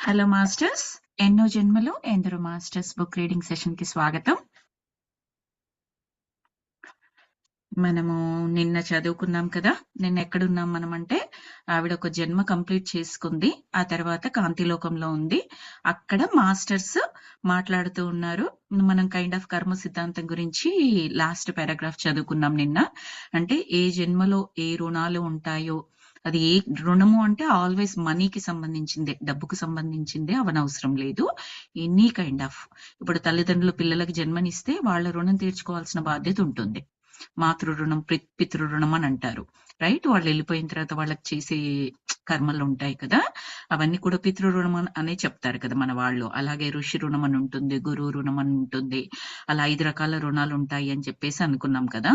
Hello masters, ఎన్నో జన్మలు ఎందరో మాస్టర్స్ బుక్ రీడింగ్ సెషన్ కి స్వాగతం. మనము నిన్న చదువుకున్నాం కదా. నిన్న ఎక్కడున్నాం మనం అంటే, ఆవిడ ఒక జన్మ కంప్లీట్ చేసుకుంది, ఆ తర్వాత కాంతిలోకంలో ఉంది. అక్కడ మాస్టర్స్ మాట్లాడుతూ ఉన్నారు. మనం కైండ్ ఆఫ్ కర్మ సిద్ధాంతం గురించి లాస్ట్ పారాగ్రాఫ్ చదువుకున్నాం నిన్న. అంటే ఏ జన్మలో ఏ రుణాలు ఉంటాయో, అది ఏ రుణము అంటే ఆల్వేస్ మనీకి సంబంధించిందే, డబ్బుకు సంబంధించిందే అవనవసరం లేదు. ఎనీ కైండ్ ఆఫ్, ఇప్పుడు తల్లిదండ్రులు పిల్లలకి జన్మనిస్తే వాళ్ళ రుణం తీర్చుకోవాల్సిన బాధ్యత ఉంటుంది. మాతృ రుణం, పితృ రుణం అని అంటారు. రైట్? వాళ్ళు వెళ్ళిపోయిన తర్వాత వాళ్ళకి చేసే కర్మలు ఉంటాయి కదా, అవన్నీ కూడా పితృ రుణం అనే చెప్తారు కదా మన వాళ్ళు. అలాగే ఋషి రుణం అని ఉంటుంది, గురువు రుణం అని ఉంటుంది. అలా 5 రకాల రుణాలు ఉంటాయి అని చెప్పేసి అనుకున్నాం కదా.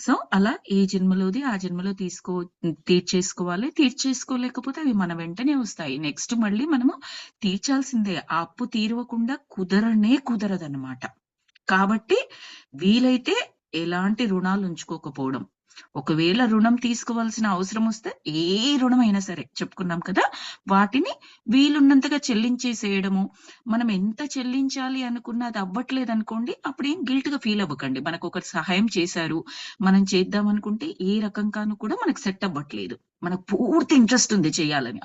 సో అలా ఏ జన్మలోది ఆ జన్మలో తీర్చేసుకోవాలి. తీర్చేసుకోలేకపోతే అవి మన వెంటనే వస్తాయి. నెక్స్ట్ మళ్ళీ మనము తీర్చాల్సిందే. ఆ అప్పు తీరవకుండా కుదరదన్నమాట. కాబట్టి వీలైతే ఎలాంటి రుణాలు ఉంచుకోకపోవడం. ఒకవేళ రుణం తీసుకోవాల్సిన అవసరం వస్తే, ఏ రుణం అయినా సరే చెప్పుకున్నాం కదా, వాటిని వీలున్నంతగా చెల్లించేసేయడము. మనం ఎంత చెల్లించాలి అనుకున్నా అది అవ్వట్లేదు అనుకోండి, అప్పుడు ఏం గిల్ట్ గా ఫీల్ అవ్వకండి. మనకు ఒకరు సహాయం చేశారు, మనం చేద్దాం అనుకుంటే ఏ రకంగానూ కూడా మనకు సెట్ అవ్వట్లేదు, మనకు పూర్తి ఇంట్రెస్ట్ ఉంది చేయాలని.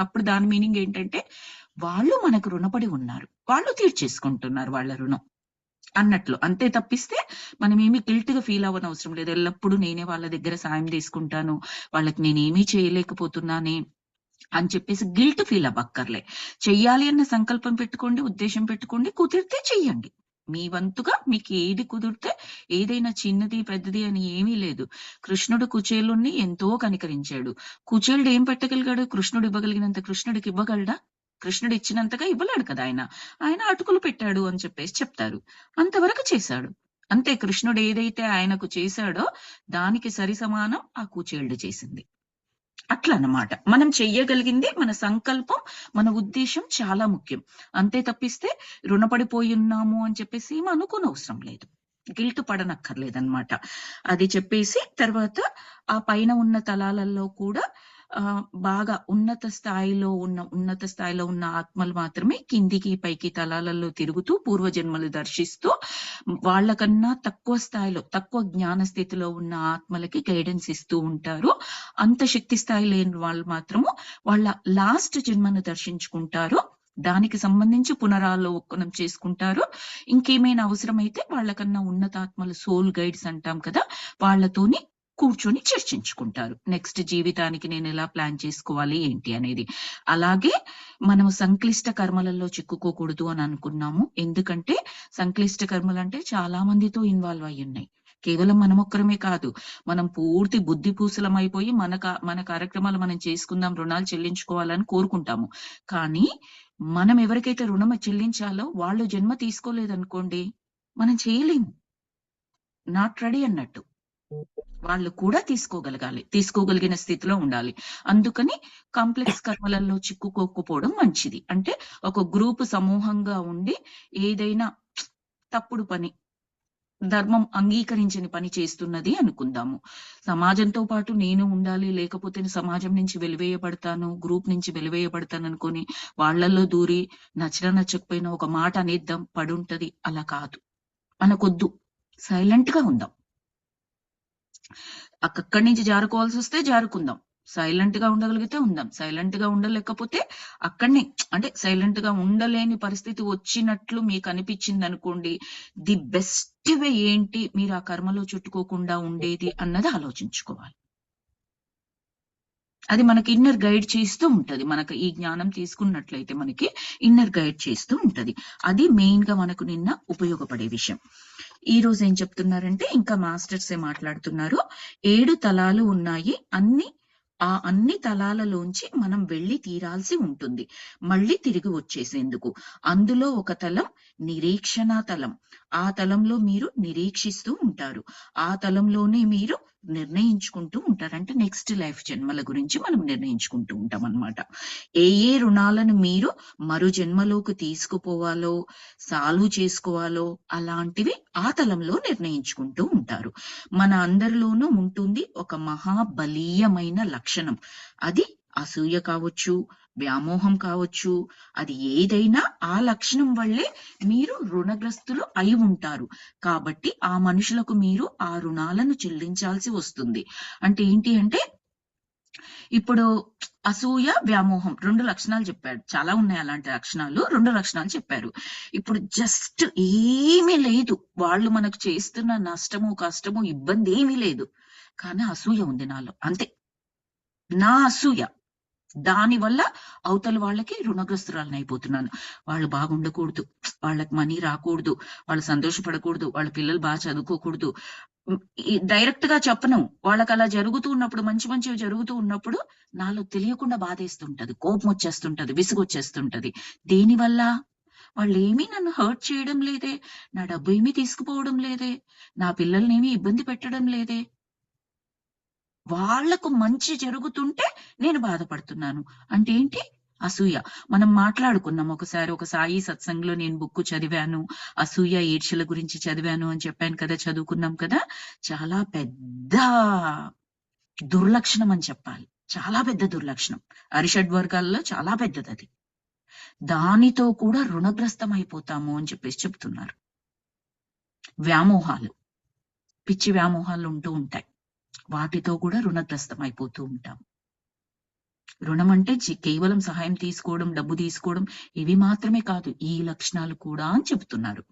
అప్పుడు దాని మీనింగ్ ఏంటంటే, వాళ్ళు మనకు రుణపడి ఉన్నారు, వాళ్ళు తీర్చేసుకుంటున్నారు వాళ్ళ రుణం అన్నట్లు. అంతే తప్పిస్తే మనమేమి గిల్ట్ గా ఫీల్ అవ్వనవసరం లేదు. ఎల్లప్పుడూ నేనే వాళ్ళ దగ్గర సాయం తీసుకుంటాను, వాళ్ళకి నేనేమీ చేయలేకపోతున్నానే అని చెప్పేసి గిల్ట్ ఫీల్ అవ్వక్కర్లే. చెయ్యాలి అన్న సంకల్పం పెట్టుకోండి, ఉద్దేశం పెట్టుకోండి, కుదిరితే చెయ్యండి. మీ వంతుగా మీకు ఏది కుదిరితే, ఏదైనా చిన్నది పెద్దది అని ఏమీ లేదు. కృష్ణుడు కుచేలుణ్ణి ఎంతో కనికరించాడు. కుచేలుడు ఏం పెట్టగలిగాడు? కృష్ణుడు ఇవ్వగలిగినంత కృష్ణుడికి ఇవ్వగలడా? కృష్ణుడు ఇచ్చినంతగా ఇవ్వలేడు కదా ఆయన. ఆయన అటుకులు పెట్టాడు అని చెప్పేసి చెప్తారు. అంతవరకు చేశాడు. అంతే. కృష్ణుడు ఏదైతే ఆయనకు చేశాడో దానికి సరి సమానం ఆ కుచేలుడు చేసింది. అట్లన్నమాట. మనం చెయ్యగలిగింది, మన సంకల్పం, మన ఉద్దేశం చాలా ముఖ్యం. అంతే తప్పిస్తే రుణపడిపోయి ఉన్నాము అని చెప్పేసి ఏం అనుకోనవసరం లేదు. గిల్ట్ పడనక్కర్లేదన్నమాట. అది చెప్పేసి తర్వాత ఆ పైన ఉన్న తలాలలో కూడా బాగా ఉన్నత స్థాయిలో ఉన్న ఆత్మలు మాత్రమే కిందికి పైకి తలాలలో తిరుగుతూ పూర్వజన్మలు దర్శిస్తూ వాళ్ళకన్నా తక్కువ స్థాయిలో, తక్కువ జ్ఞాన స్థితిలో ఉన్న ఆత్మలకి గైడెన్స్ ఇస్తూ ఉంటారు. అంత శక్తి స్థాయి లేని వాళ్ళు మాత్రము వాళ్ళ లాస్ట్ జన్మను దర్శించుకుంటారు. దానికి సంబంధించి పునరాలోకనం చేసుకుంటారు. ఇంకేమైనా అవసరమైతే వాళ్ళకన్నా ఉన్నతాత్మలు, సోల్ గైడ్స్ అంటాం కదా, వాళ్ళతోని కూర్చొని చర్చించుకుంటారు. నెక్స్ట్ జీవితానికి నేను ఎలా ప్లాన్ చేసుకోవాలి ఏంటి అనేది. అలాగే మనము సంక్లిష్ట కర్మలలో చిక్కుకోకూడదు అని అనుకున్నాము. ఎందుకంటే సంక్లిష్ట కర్మలు అంటే చాలా మందితో ఇన్వాల్వ్ అయి ఉన్నాయి. కేవలం మనమొక్కరమే కాదు, మనం పూర్తి బుద్ధి పూసలం అయిపోయి మన కార్యక్రమాలు మనం చేసుకుందాం, రుణాలు చెల్లించుకోవాలని కోరుకుంటాము. కానీ మనం ఎవరికైతే రుణం చెల్లించాలో వాళ్ళు జన్మ తీసుకోలేదనుకోండి, మనం చేయలేము. నాట్ రెడీ అన్నట్టు. వాళ్ళు కూడా తీసుకోగలిగిన స్థితిలో ఉండాలి. అందుకని కాంప్లెక్స్ కర్మలలో చిక్కుకోకపోవడం మంచిది. అంటే ఒక గ్రూప్ సమూహంగా ఉండి ఏదైనా తప్పుడు పని, ధర్మం అంగీకరించని పని చేస్తున్నది అనుకుందాము. సమాజంతో పాటు నేను ఉండాలి, లేకపోతే సమాజం నుంచి వెలివేయబడతాను, గ్రూప్ నుంచి వెలివేయబడతాను అనుకొని వాళ్ళల్లో దూరి నచ్చకపోయినా ఒక మాట అనేద్దాం, పడుంటది. అలా కాదు, మనకొద్దు. సైలెంట్ గా ఉందాం. అక్కడి నుంచి జారుకోవాల్సి వస్తే జారుకుందాం. సైలెంట్ గా ఉండగలిగితే ఉందాం. సైలెంట్ గా ఉండలేకపోతే అక్కడనే, అంటే సైలెంట్ గా ఉండలేని పరిస్థితి వచ్చినట్లు మీకు అనిపించింది అనుకోండి, ది బెస్ట్ వే ఏంటి మీరు ఆ కర్మలో చుట్టుకోకుండా ఉండేది అన్నది ఆలోచించుకోవాలి. అది మనకి ఇన్నర్ గైడ్ చేస్తూ ఉంటది. మనకు ఈ జ్ఞానం తీసుకున్నట్లయితే మనకి ఇన్నర్ గైడ్ చేస్తూ ఉంటది. అది మెయిన్ గా మనకు నిన్న ఉపయోగపడే విషయం. ఈ రోజు ఏం చెప్తున్నారంటే, ఇంకా మాస్టర్స్ మాట్లాడుతున్నారు. 7 తలాలు ఉన్నాయి. అన్ని తలాలలోంచి మనం వెళ్లి తీరాల్సి ఉంటుంది, మళ్ళీ తిరిగి వచ్చేసేందుకు. అందులో ఒక తలం నిరీక్షణ తలం. ఆ తలంలో మీరు నిరీక్షిస్తూ ఉంటారు. ఆ తలంలోనే మీరు నిర్ణయించుకుంటూ ఉంటారు. అంటే నెక్స్ట్ లైఫ్ జన్మల గురించి మనం నిర్ణయించుకుంటూ ఉంటాం అన్నమాట. ఏ రుణాలను మీరు మరు జన్మలోకి తీసుకుపోవాలో, సాల్వ్ చేసుకోవాలో అలాంటివి ఆ తలంలో నిర్ణయించుకుంటూ ఉంటారు. మన అందరిలోనూ ఉంటుంది ఒక మహాబలీయమైన లక్షణం, అది అసూయ కావచ్చు, వ్యామోహం కావచ్చు, అది ఏదైనా ఆ లక్షణం వల్లే మీరు రుణగ్రస్తులు అయి ఉంటారు. కాబట్టి ఆ మనుషులకు మీరు ఆ రుణాలను చెల్లించాల్సి వస్తుంది. అంటే ఏంటి అంటే, ఇప్పుడు అసూయ, వ్యామోహం 2 లక్షణాలు చెప్పాడు. చాలా ఉన్నాయి అలాంటి లక్షణాలు. 2 లక్షణాలు చెప్పారు. ఇప్పుడు జస్ట్ ఏమీ లేదు. వాళ్ళు మనకు చేస్తున్న నష్టము, కష్టము, ఇబ్బంది ఏమీ లేదు. కానీ అసూయ ఉంది నాలో. అంతే. నా అసూయ. దానివల్ల అవతల వాళ్ళకి రుణగ్రస్తురాలినయిపోతున్నాను. వాళ్ళు బాగుండకూడదు. వాళ్ళకి మనీ రాకూడదు. వాళ్ళు సంతోషపడకూడదు. వాళ్ళ పిల్లలు చదువుకోకూడదు. హ్మ్. డైరెక్ట్‌గా చెప్పను. వాళ్ళకలా జరుగుతూ ఉన్నప్పుడు మంచి మంచివి జరుగుతూ ఉన్నప్పుడు నాలో తెలియకుండా బాధేస్తుంటది. కోపమొచ్చేస్తుంటది. విసుగొచ్చేస్తుంటది. దేనివల్ల? వాళ్ళేమీ నన్ను హర్ట్ చేయడం లేదే. నా డబ్బేమీ తీసుకుపోవడం లేదే. నా పిల్లలనేమి ఇబ్బంది పెట్టడం లేదే. వాళ్లకు మంచి జరుగుతుంటే నేను బాధపడుతున్నాను. అంటే ఏంటి? అసూయ. మనం మాట్లాడుకున్నాం ఒకసారి ఒక సాయి సత్సంగ్‌లో నేను బుక్ చదివాను. అసూయ, ఈర్ష్యల గురించి చదివాను అని చెప్పాను కదా! చదువుకున్నాం కదా! చాలా పెద్ద దుర్లక్షణం అని చెప్పాలి. చాలా పెద్ద దుర్లక్షణం. అరిషడ్వర్గాల్లో చాలా పెద్దదది. దానితో కూడా రుణగ్రస్తమైపోతాము అని చెప్పేసి చెప్తున్నారు. వ్యామోహాలు. పిచ్చి వ్యామోహాలు ఉంటూ ఉంటాయి. వాటితో కూడా రుణగ్రస్తమైపోతూ ఉంటాం. రుణం అంటే కేవలం సహాయం తీసుకోవడం, డబ్బు తీసుకోవడం ఇవి మాత్రమే కాదు. ఈ లక్షణాలు కూడా అని చెప్తున్నారు.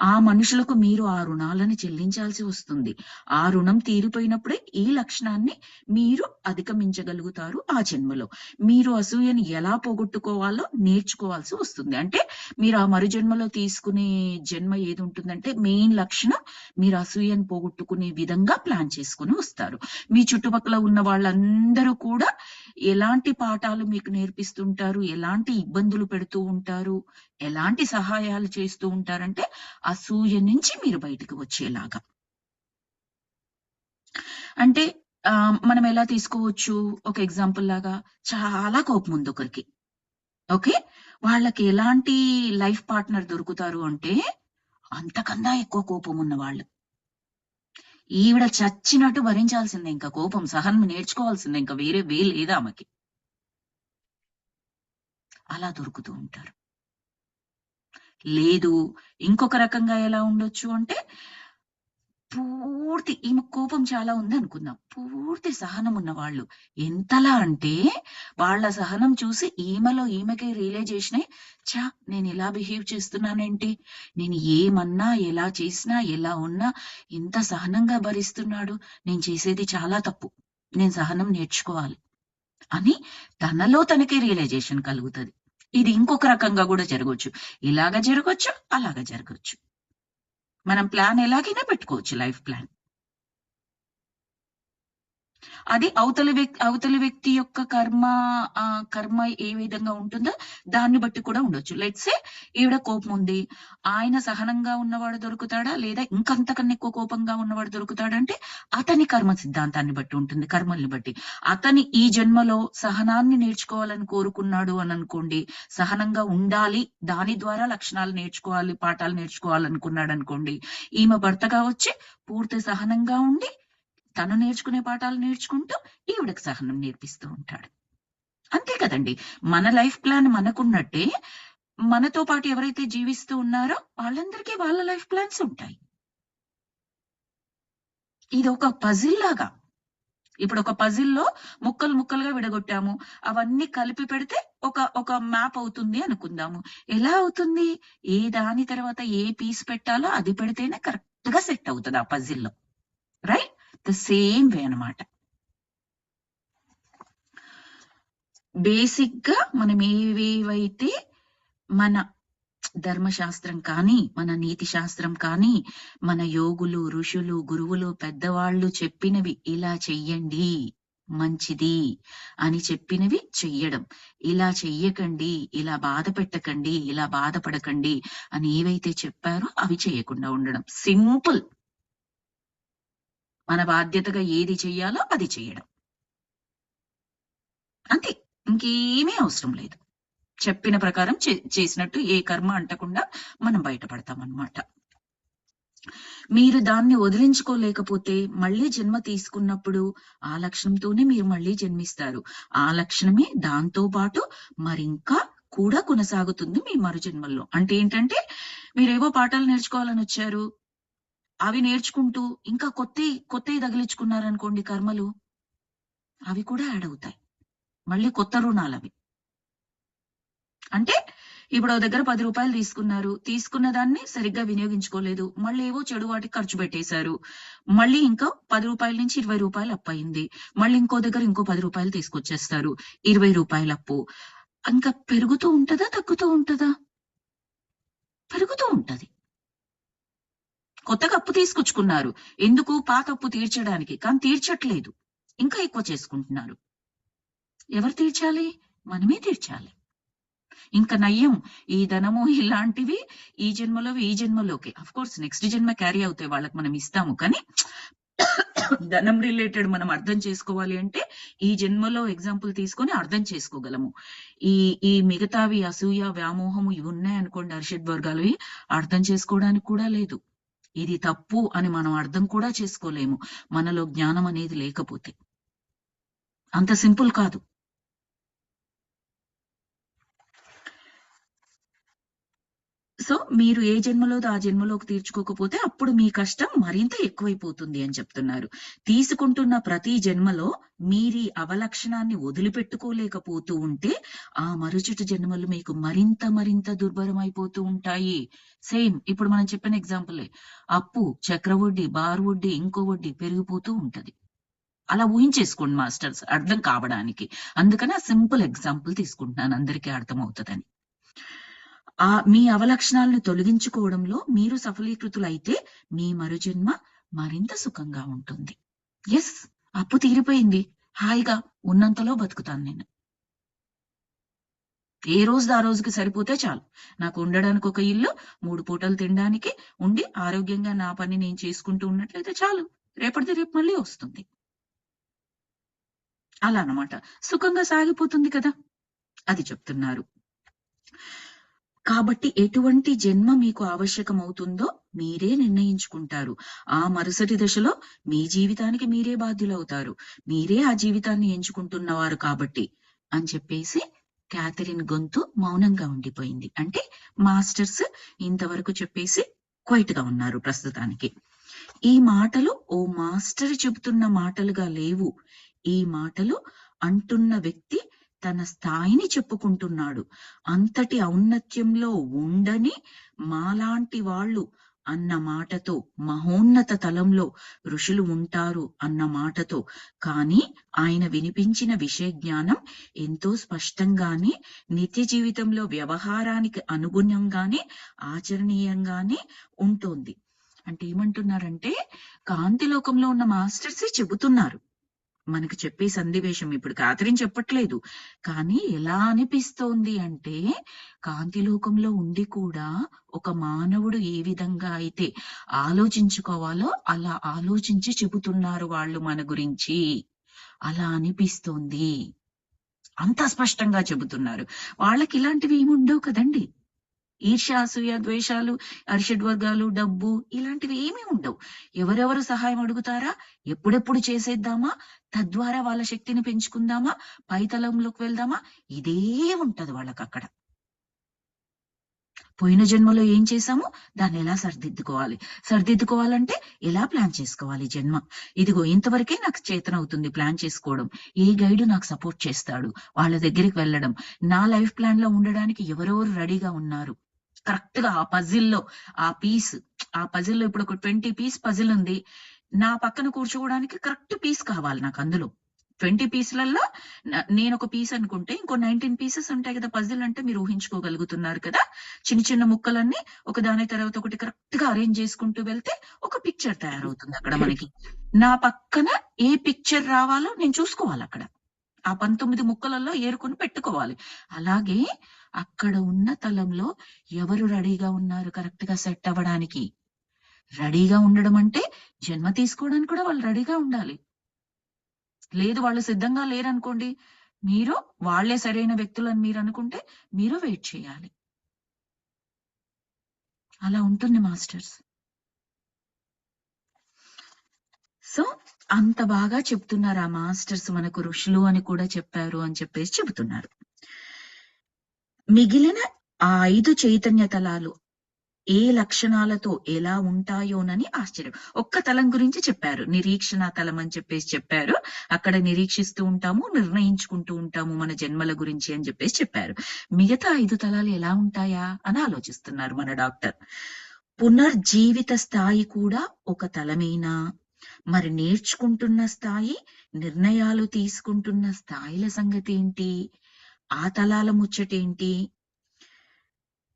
ఆ మనుషులకు మీరు ఆ రుణాలను చెల్లించాల్సి వస్తుంది. ఆ రుణం తీరిపోయినప్పుడే ఈ లక్షణాన్ని మీరు అధిగమించగలుగుతారు ఆ జన్మలో. మీరు అసూయని ఎలా పోగొట్టుకోవాలో నేర్చుకోవాల్సి వస్తుంది. అంటే మీరు ఆ మరు జన్మలో తీసుకునే జన్మ ఏదుంటుందంటే మెయిన్ లక్షణం మీరు అసూయను పోగొట్టుకునే విధంగా ప్లాన్ చేసుకొని వస్తారు. మీ చుట్టుపక్కల ఉన్న వాళ్ళందరూ కూడా ఎలాంటి పాఠాలు మీకు నేర్పిస్తుంటారు? ఎలాంటి ఇబ్బందులు పెడుతూ ఉంటారు? ఎలాంటి సహాయాలు చేస్తూ ఉంటారంటే అసూయ నుంచి మీరు బయటకు వచ్చేలాగా. అంటే మనం ఎలా తీసుకోవచ్చు? ఒక ఎగ్జాంపుల్ లాగా చాలా కోపం ఉంది ఒకరికి. ఓకే. వాళ్ళకి ఎలాంటి లైఫ్ పార్ట్నర్ దొరుకుతారు అంటే అంతకన్నా ఎక్కువ కోపం ఉన్నవాళ్ళు. ఈవిడ చచ్చినట్టు భరించాల్సిందే ఇంక కోపం. సహనం నేర్చుకోవాల్సిందే. ఇంక వేరే లేదామెకి. అలా దొరుకుతూ ఉంటారు. లేదు. ఇంకొక రకంగా ఎలా ఉండొచ్చు అంటే, ఈమెకు కోపం చాలా ఉందనుకుందాం. పూర్తి సహనం ఉన్నవాళ్ళు. ఎంతలా అంటే, వాళ్ళ సహనం చూసి ఈమెలో ఈమెకే రియలైజేషనయి, ఛ! నేనిలా బిహేవ్ చేస్తున్నానేంటి? నేను ఏమన్నా, ఎలా చేసినా, ఎలా ఉన్నా ఇంత సహనంగా భరిస్తున్నాడు. నేను చేసేది చాలా తప్పు. నేను సహనం నేర్చుకోవాలి. అని తనలో తనకే రియలైజేషన్ కలుగుతది. ఇది ఇంకొక రకంగా గూడా జరగొచ్చు. ఇలాగ జరగొచ్చు, అలాగ జరగొచ్చు. మనం ప్లాన్ ఎలాగైనా పెట్టుకోవచ్చు లైఫ్ ప్లాన్. అది అవతలి వ్యక్తి యొక్క కర్మ ఏ విధంగా ఉంటుందో దాన్ని బట్టి కూడా ఉండొచ్చు. లెట్స్ సే ఈవిడ కోపముంది. ఆయన సహనంగా ఉన్నవాడు దొరుకుతాడా? లేదా ఇంకంతకన్నా ఎక్కువ కోపంగా ఉన్నవాడు దొరుకుతాడంటే అతని కర్మ సిద్ధాంతాన్ని బట్టి ఉంటుంది. కర్మల్ని బట్టి. అతని ఈ జన్మలో సహనాన్ని నేర్చుకోవాలని కోరుకున్నాడు అననుకోండి. సహనంగా ఉండాలి. దాని ద్వారా లక్షణాలు నేర్చుకోవాలి, పాఠాలు నేర్చుకోవాలనుకున్నాడనుకోండి. ఈమె భర్తగా వచ్చి పూర్తి సహనంగా ఉండి తను నేర్చుకునే పాఠాలు నేర్చుకుంటూ ఈవిడకి సహనం నేర్పిస్తూ ఉంటాడు. అంతే కదండీ! మన లైఫ్ ప్లాన్ మనకున్నట్టే, మనతో పాటు ఎవరైతే జీవిస్తూ ఉన్నారో వాళ్ళందరికీ వాళ్ళ లైఫ్ ప్లాన్స్ ఉంటాయి. ఇదొక పజిల్ లాగా. ఇప్పుడొక పజిల్‌లో ముక్కలు ముక్కలుగా విడగొట్టాము. అవన్నీ కలిపి పెడితే ఒక మ్యాప్ అవుతుంది అనుకుందాము. ఎలా అవుతుంది? ఏ దాని తర్వాత ఏ పీస్ పెట్టాలో అది పెడితేనే కరెక్ట్‌గా సెట్ అవుతది ఆ పజిల్‌లో. రైట్? ద సేమ్ వే అన్నమాట. బేసిక్‌గా మనం ఏవేవైతే మన ధర్మశాస్త్రం కానీ, మన నీతి శాస్త్రం కానీ, మన యోగులు, ఋషులు, గురువులు, పెద్దవాళ్ళు చెప్పినవి ఇలా చెయ్యండి మంచిది అని చెప్పినవి చెయ్యడం. ఇలా చెయ్యకండి, ఇలా బాధ పెట్టకండి, ఇలా బాధపడకండి అని ఏవైతే చెప్పారో అవి చేయకుండా ఉండడం. సింపుల్. మన బాధ్యతగా ఏది చెయ్యాలో అది చెయ్యడం. అంతే. ఇంకేమీ అవసరం లేదు. చెప్పిన ప్రకారం చేసినట్టు ఏ కర్మ అంటకుండా మనం బయటపడతామనమాట. మీరు దాన్ని వదిలించుకోలేకపోతే మళ్ళీ జన్మ తీసుకున్నప్పుడు ఆ లక్షణంతోనే మీరు మళ్ళీ జన్మిస్తారు. ఆ లక్షణమే దాంతో పాటు మరింకా కూడా కొనసాగుతుంది మీ మరు జన్మల్లో. అంటే ఏంటంటే మీరేవో పాఠాలు నేర్చుకోవాలనొచ్చారు. అవి నేర్చుకుంటూ ఇంకా కొత్తయి తగిలించుకున్నారనుకోండి కర్మలు, అవి కూడా యాడ్ అవుతాయి. మళ్ళీ కొత్త రుణాలవి. అంటే ఇప్పుడు ఓ దగ్గర రూ. 10 తీసుకున్నారు. తీసుకున్న దాన్ని సరిగ్గా వినియోగించుకోలేదు. మళ్ళీ ఏవో చెడు వాటికి ఖర్చు పెట్టేశారు. మళ్ళీ ఇంకో రూ. 10 నుంచి రూ. 20 అప్పయింది. మళ్ళీ ఇంకో దగ్గర ఇంకో రూ. 10 తీసుకొచ్చేస్తారు. రూ. 20 అప్పు. ఇంకా పెరుగుతూ ఉంటదా? తగ్గుతూ ఉంటదా? పెరుగుతూ ఉంటది. కొత్తగా అప్పు తీసుకొచ్చుకున్నారు. ఎందుకు? పాత అప్పు తీర్చడానికి. కానీ తీర్చట్లేదు. ఇంకా ఎక్కువ చేసుకుంటున్నారు. ఎవరు తీర్చాలి? మనమే తీర్చాలి. ఇంక నయ్యం. ఈ ధనము ఇలాంటివి ఈ జన్మలోవి ఈ జన్మలోకే. ఆఫ్‌కోర్స్ నెక్స్ట్ జన్మ క్యారీ అవుతాయి. వాళ్ళకి మనం ఇస్తాము. కానీ ధనం రిలేటెడ్ మనం అర్థం చేసుకోవాలి అంటే ఈ జన్మలో ఎగ్జాంపుల్ తీసుకొని అర్థం చేసుకోగలము. ఈ ఈ మిగతావి అసూయ, వ్యామోహము ఇవి ఉన్నాయనుకోండి అరిషడ్ వర్గాలవి అర్థం చేసుకోవడానికి కూడా లేదు. ఇది తప్పు అని మనం అర్థం కూడా చేసుకోలేము. మనలో జ్ఞానం అనేది లేకపోతే. అంత సింపుల్ కాదు. సో, మీరు ఏ జన్మలోది ఆ జన్మలోకి తీర్చుకోకపోతే అప్పుడు మీ కష్టం మరింత ఎక్కువైపోతుంది అని చెప్తున్నారు. తీసుకుంటున్న ప్రతి జన్మలో మీరీ అవలక్షణాన్ని వదిలిపెట్టుకోలేకపోతూ ఉంటే, ఆ మరుచుటి జన్మలు మీకు మరింత దుర్భరమైపోతూ ఉంటాయి. సేమ్ ఇప్పుడు మనం చెప్పిన ఎగ్జాంపులే. అప్పు, చక్రవడ్డీ, బార్ వడ్డీ, ఇంకో వడ్డీ పెరిగిపోతూ ఉంటది. అలా ఊహించేసుకోండి మాస్టర్స్ అర్థం కావడానికి. అందుకని ఆ సింపుల్ ఎగ్జాంపుల్ తీసుకుంటున్నాను అందరికీ అర్థమవుతదని. మీ అవలక్షణాలను తొలగించుకోవడంలో మీరు సఫలీకృతులైతే మీ మరుజన్మ మరింత సుఖంగా ఉంటుంది. యెస్! అప్పు తీరిపోయింది. హాయిగా ఉన్నంతలో బతుకుతాను నేను. ఏ రోజుది ఆ రోజుకి సరిపోతే చాలు. నాకు ఉండడానికి ఒక ఇల్లు, 3 పూటలు తినడానికి ఉండి ఆరోగ్యంగా నా పని నేను చేసుకుంటూ ఉన్నట్లయితే చాలు. రేపటిది రేపు మళ్ళీ వస్తుంది. అలా అన్నమాట. సుఖంగా సాగిపోతుంది కదా! అది చెప్తున్నారు. కాబట్టి ఎటువంటి జన్మ మీకు ఆవశ్యకమవుతుందో మీరే నిర్ణయించుకుంటారు. ఆ మరుసటి దశలో మీ జీవితానికి మీరే బాధ్యులవుతారు. మీరే ఆ జీవితాన్ని ఎంచుకుంటున్నవారు కాబట్టి అని చెప్పేసి క్యాథరిన్ గొంతు మౌనంగా ఉండిపోయింది. అంటే మాస్టర్స్ ఇంతవరకు చెప్పేసి క్వైట్‌గా ఉన్నారు ప్రస్తుతానికి. ఈ మాటలు ఓ మాస్టర్ చెబుతున్న మాటలుగా లేవు. ఈ మాటలు అంటున్న వ్యక్తి తన స్థాయిని చెప్పుకుంటున్నాడు. అంతటి ఔన్నత్యంలో ఉండని మాలాంటి వాళ్ళు అన్న మాటతో, మహోన్నత తలంలో ఋషులు ఉంటారు అన్న మాటతో, కానీ ఆయన వినిపించిన విషయ జ్ఞానం ఎంతో స్పష్టంగానే, నిత్య జీవితంలో వ్యవహారానికి అనుగుణంగానే, ఆచరణీయంగానే ఉంటోంది. అంటే ఏమంటున్నారంటే, కాంతి లోకంలో ఉన్న మాస్టర్సే చెబుతున్నారు. మనకి చెప్పే సందివేశం ఇప్పుడు కాథరిన్ చెప్పట్లేదు. కానీ ఎలా అనిపిస్తోంది అంటే, కాంతి లోకంలో ఉండి కూడా ఒక మానవుడు ఏ విధంగా అయితే ఆలోచించుకోవాలో అలా ఆలోచించి చెబుతున్నారు వాళ్ళు మన గురించి. అలా అనిపిస్తోంది. అంత స్పష్టంగా చెబుతున్నారు. వాళ్ళకి ఇలాంటివి ఏమి ఉండవు కదండీ! ఈర్ష్య, అసూయ, ద్వేషాలు, అరిషడ్ వర్గాలు, డబ్బు ఇలాంటివి ఏమీ ఉండవు. ఎవరెవరు సహాయం అడుగుతారా? ఎప్పుడెప్పుడు చేసేద్దామా? తద్వారా వాళ్ళ శక్తిని పెంచుకుందామా? పైతలంలోకి వెళ్దామా? ఇదే ఉంటది వాళ్ళకక్కడ. పోయిన జన్మలో ఏం చేశామో దాన్నెలా సరిదిద్దుకోవాలి? సరిదిద్దుకోవాలంటే ఎలా ప్లాన్ చేసుకోవాలి జన్మ? ఇదిగో ఇంతవరకే నాకు చేతనవుతుంది ప్లాన్ చేసుకోవడం. ఏ గైడు నాకు సపోర్ట్ చేస్తాడు? వాళ్ళ దగ్గరికి వెళ్ళడం. నా లైఫ్ ప్లాన్‌లో ఉండడానికి ఎవరెవరు రెడీగా ఉన్నారు? కరెక్ట్‌గా ఆ పజిల్‌లో ఆ పజిల్‌లో ఇప్పుడు ఒక 20 పీస్ పజిల్ ఉంది. నా పక్కన కూర్చోవడానికి కరెక్ట్ పీస్ కావాలి నాకందులో. 20 పీసులల్లో నేనొక పీస్ అనుకుంటే ఇంకో 19 పీసెస్ ఉంటాయి కదా! పజిల్ అంటే మీరు ఊహించుకోగలుగుతున్నారు కదా! చిన్న ముక్కలన్నీ ఒక దాని తర్వాత ఒకటి కరెక్ట్‌గా అరేంజ్ చేసుకుంటూ వెళ్తే ఒక పిక్చర్ తయారవుతుందక్కడ మనకి. నా పక్కన ఏ పిక్చర్ రావాలో నేను చూసుకోవాలక్కడ. ఆ 19 ముక్కలలో ఏరుకొని పెట్టుకోవాలి. అలాగే అక్కడ ఉన్న తలంలో ఎవరు రెడీగా ఉన్నారు కరెక్ట్‌గా సెట్ అవ్వడానికి? రెడీగా ఉండడం అంటే జన్మ తీసుకోవడానికి కూడా వాళ్ళు రెడీగా ఉండాలి. లేదు వాళ్ళు సిద్ధంగా లేరనుకోండి, మీరు వాళ్ళే సరైన వ్యక్తులని మీరనుకుంటే మీరు వెయిట్ చేయాలి. అలా ఉంటుంది మాస్టర్స్. సో అంత బాగా చెప్తున్నారు ఆ మాస్టర్స్, మనకు ఋషులు అని కూడా చెప్పారు అని చెప్పేసి చెబుతున్నారు. మిగిలిన ఆ 5 చైతన్య తలాలు ఏ లక్షణాలతో ఎలా ఉంటాయోనని ఆశ్చర్యం. ఒక్క తలం గురించి చెప్పారు. నిరీక్షణ తలం అని చెప్పేసి చెప్పారు. అక్కడ నిరీక్షిస్తూ ఉంటాము, నిర్ణయించుకుంటూ ఉంటాము మన జన్మల గురించి అని చెప్పేసి చెప్పారు. మిగతా 5 తలాలు ఎలా ఉంటాయా అని ఆలోచిస్తున్నారు మన డాక్టర్. పునర్జీవిత స్థాయి కూడా ఒక తలమేనా? మరి నేర్చుకుంటున్న స్థాయి, నిర్ణయాలు తీసుకుంటున్న స్థాయిల సంగతేంటి? ఆ తలాల ముచ్చటేంటి?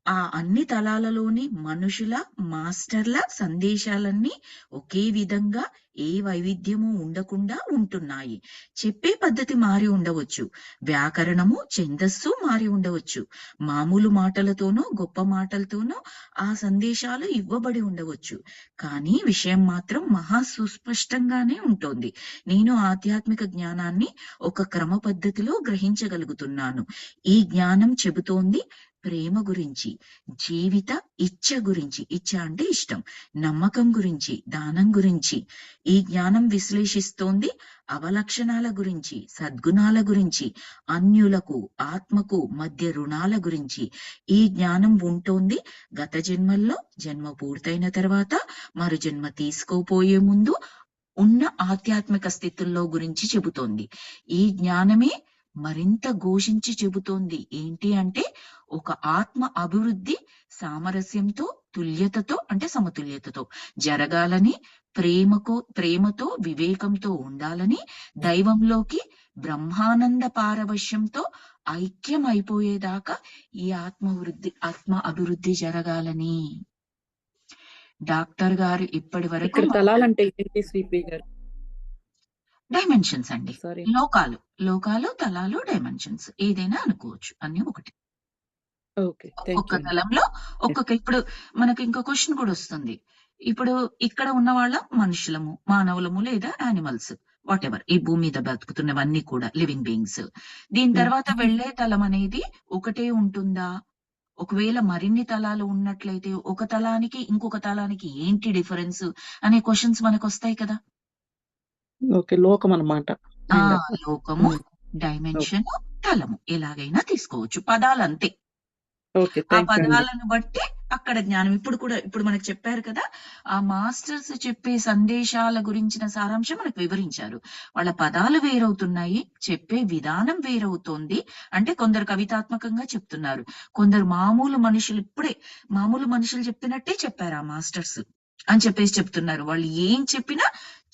ఆ అన్ని తలాలలోని మనుషుల, మాస్టర్ల సందేశాలన్నీ ఒకే విధంగా ఏ వైవిధ్యము ఉండకుండా ఉంటున్నాయి. చెప్పే పద్ధతి మారి ఉండవచ్చు. వ్యాకరణము, ఛందస్సు మారి ఉండవచ్చు. మామూలు మాటలతోనో, గొప్ప మాటలతోనో ఆ సందేశాలు ఇవ్వబడి ఉండవచ్చు. కానీ విషయం మాత్రం మహా సుస్పష్టంగానే ఉంటోంది. నేను ఆధ్యాత్మిక జ్ఞానాన్ని ఒక క్రమ పద్ధతిలో గ్రహించగలుగుతున్నాను. ఈ జ్ఞానం చెబుతోంది ప్రేమ గురించి, జీవిత ఇచ్ఛ గురించి, ఇచ్ఛ అంటే ఇష్టం, నమ్మకం గురించి, దానం గురించి. ఈ జ్ఞానం విశ్లేషిస్తోంది అవలక్షణాల గురించి, సద్గుణాల గురించి, అన్యులకు, ఆత్మకు మధ్య రుణాల గురించి. ఈ జ్ఞానం ఉంటోంది గత జన్మల్లో, జన్మ పూర్తయిన తర్వాత, మరు జన్మ తీసుకోపోయే ముందు ఉన్న ఆధ్యాత్మిక స్థితుల్లో గురించి చెబుతోంది. ఈ జ్ఞానమే మరింత ఘోషించి చెబుతోంది ఏంటి అంటే, ఒక ఆత్మ అభివృద్ధి సామరస్యంతో, తుల్యతతో అంటే సమతుల్యతతో జరగాలని, ప్రేమతో, వివేకంతో ఉండాలని, దైవంలోకి బ్రహ్మానంద పారవశ్యంతో ఐక్యం అయిపోయేదాకా ఈ ఆత్మ అభివృద్ధి జరగాలని డాక్టర్ గారు ఇప్పటి వరకు ఇక్కడ తలాలంటే ఏంటి శ్రీప్రియ గారు? డైమెన్షన్స్ అండి. సారీ. లోకాలు, తలాలు, డైమెన్షన్స్ ఏదైనా అనుకోవచ్చు. అన్ని ఒకటి. ఓకే. థాంక్ ఒక్కొక్క యూ అండి. తలంలో ఇప్పుడు మనకి ఇంకో క్వశ్చన్ కూడా వస్తుంది. ఇప్పుడు ఇక్కడ ఉన్న వాళ్ళ మనుషులము, మానవులము లేదా యానిమల్స్ వాటెవర్ ఈ భూమి మీద బతుకుతున్నవన్నీ కూడా లివింగ్ బీయింగ్స్. దీని తర్వాత వెళ్ళే తలం అనేది ఒకటే ఉంటుందా? ఒకవేళ మరిన్ని తలాలు ఉన్నట్లయితే ఒక తలానికి ఇంకొక తలానికి ఏంటి డిఫరెన్స్ అనే క్వశ్చన్స్ మనకు వస్తాయి కదా. ఓకే. లోకం అన్నమాట. లోకము, డైమెన్షన్, తలము ఎలాగైనా తీసుకోవచ్చు. పదాలంతే. ఓకే. ఆ థాంక్ యూ అండి. పదాలను బట్టి అక్కడ జ్ఞానం. ఇప్పుడు మనకు చెప్పారు కదా, ఆ మాస్టర్స్ చెప్పే సందేశాల గురించిన సారాంశం మనకు వివరించారు. వాళ్ళ పదాలు వేరవుతున్నాయి, చెప్పే విధానం వేరవుతోంది. అంటే కొందరు కవితాత్మకంగా చెప్తున్నారు, కొందరు మామూలు మనుషులు చెప్పినట్టే చెప్పారు ఆ మాస్టర్స్ అని చెప్పేసి చెప్తున్నారు. వాళ్ళు ఏం చెప్పినా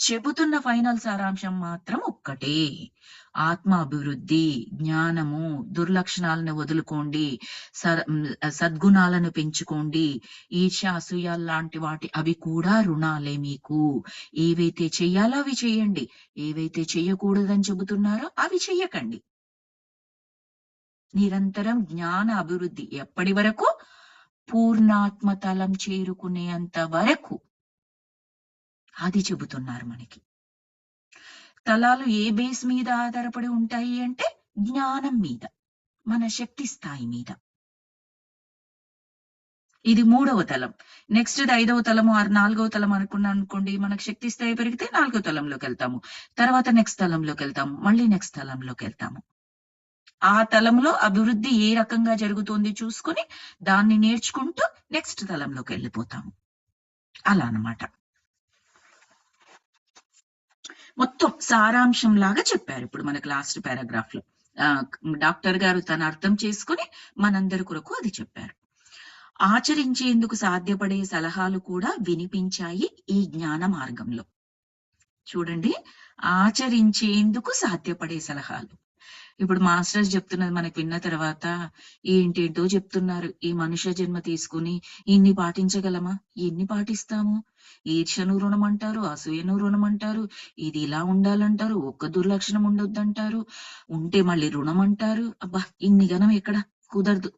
చెబుతున్న ఫైనల్ సారాంశం మాత్రం ఒక్కటే. ఆత్మ అభివృద్ధి, జ్ఞానము, దుర్లక్షణాలను వదులుకోండి, సద్గుణాలను పెంచుకోండి. ఈర్ష్య, అసూయ లాంటి అవి కూడా రుణాలే మీకు. ఏవైతే చెయ్యాలో అవి చెయ్యండి, ఏవైతే చెయ్యకూడదని చెబుతున్నారో అవి చెయ్యకండి. నిరంతరం జ్ఞాన అభివృద్ధి ఎప్పటి వరకు? పూర్ణాత్మతలం చేరుకునేంత వరకు. అది చెబుతున్నారు మనకి. తలాలు ఏ బేస్ మీద ఆధారపడి ఉంటాయి అంటే జ్ఞానం మీద, మన శక్తి స్థాయి మీద. ఇది 3వ తలం. నెక్స్ట్ 5వ తలము, 4వ తలం అనుకున్నాం అనుకోండి, మనకు శక్తి స్థాయి పెరిగితే 4వ తలంలోకి వెళ్తాము. తర్వాత నెక్స్ట్ తలంలోకి వెళ్తాము, మళ్ళీ నెక్స్ట్ తలంలోకి వెళ్తాము. ఆ తలంలో అభివృద్ధి ఏ రకంగా జరుగుతోంది చూసుకొని దాన్ని నేర్చుకుంటూ నెక్స్ట్ తలంలోకి వెళ్ళిపోతాము. అలా అన్నమాట. మొత్తం సారాంశం లాగా చెప్పారు ఇప్పుడు మనకు లాస్ట్ పారాగ్రాఫ్ లో. డాక్టర్ గారు తన అర్థం చేసుకుని మనందరి కొరకు అది చెప్పారు. ఆచరించేందుకు సాధ్యపడే సలహాలు కూడా వినిపించాయి ఈ జ్ఞాన మార్గంలో. చూడండి, ఆచరించేందుకు సాధ్యపడే సలహాలు. ఇప్పుడు మాస్టర్స్ చెప్తున్నది మనకు విన్న తర్వాత ఏంటేంటో చెప్తున్నారు. ఈ మనుష్య జన్మ తీసుకుని ఇన్ని పాటించగలమా? ఎన్ని పాటిస్తాము? ఈర్ష్యను రుణం అంటారు, అసూయను రుణం అంటారు, ఇది ఇలా ఉండాలంటారు, ఒక్క దుర్లక్షణం ఉండొద్దంటారు, ఉంటే మళ్ళీ రుణం అంటారు. అబ్బా, ఇన్ని గనం ఎక్కడ? కుదరదు,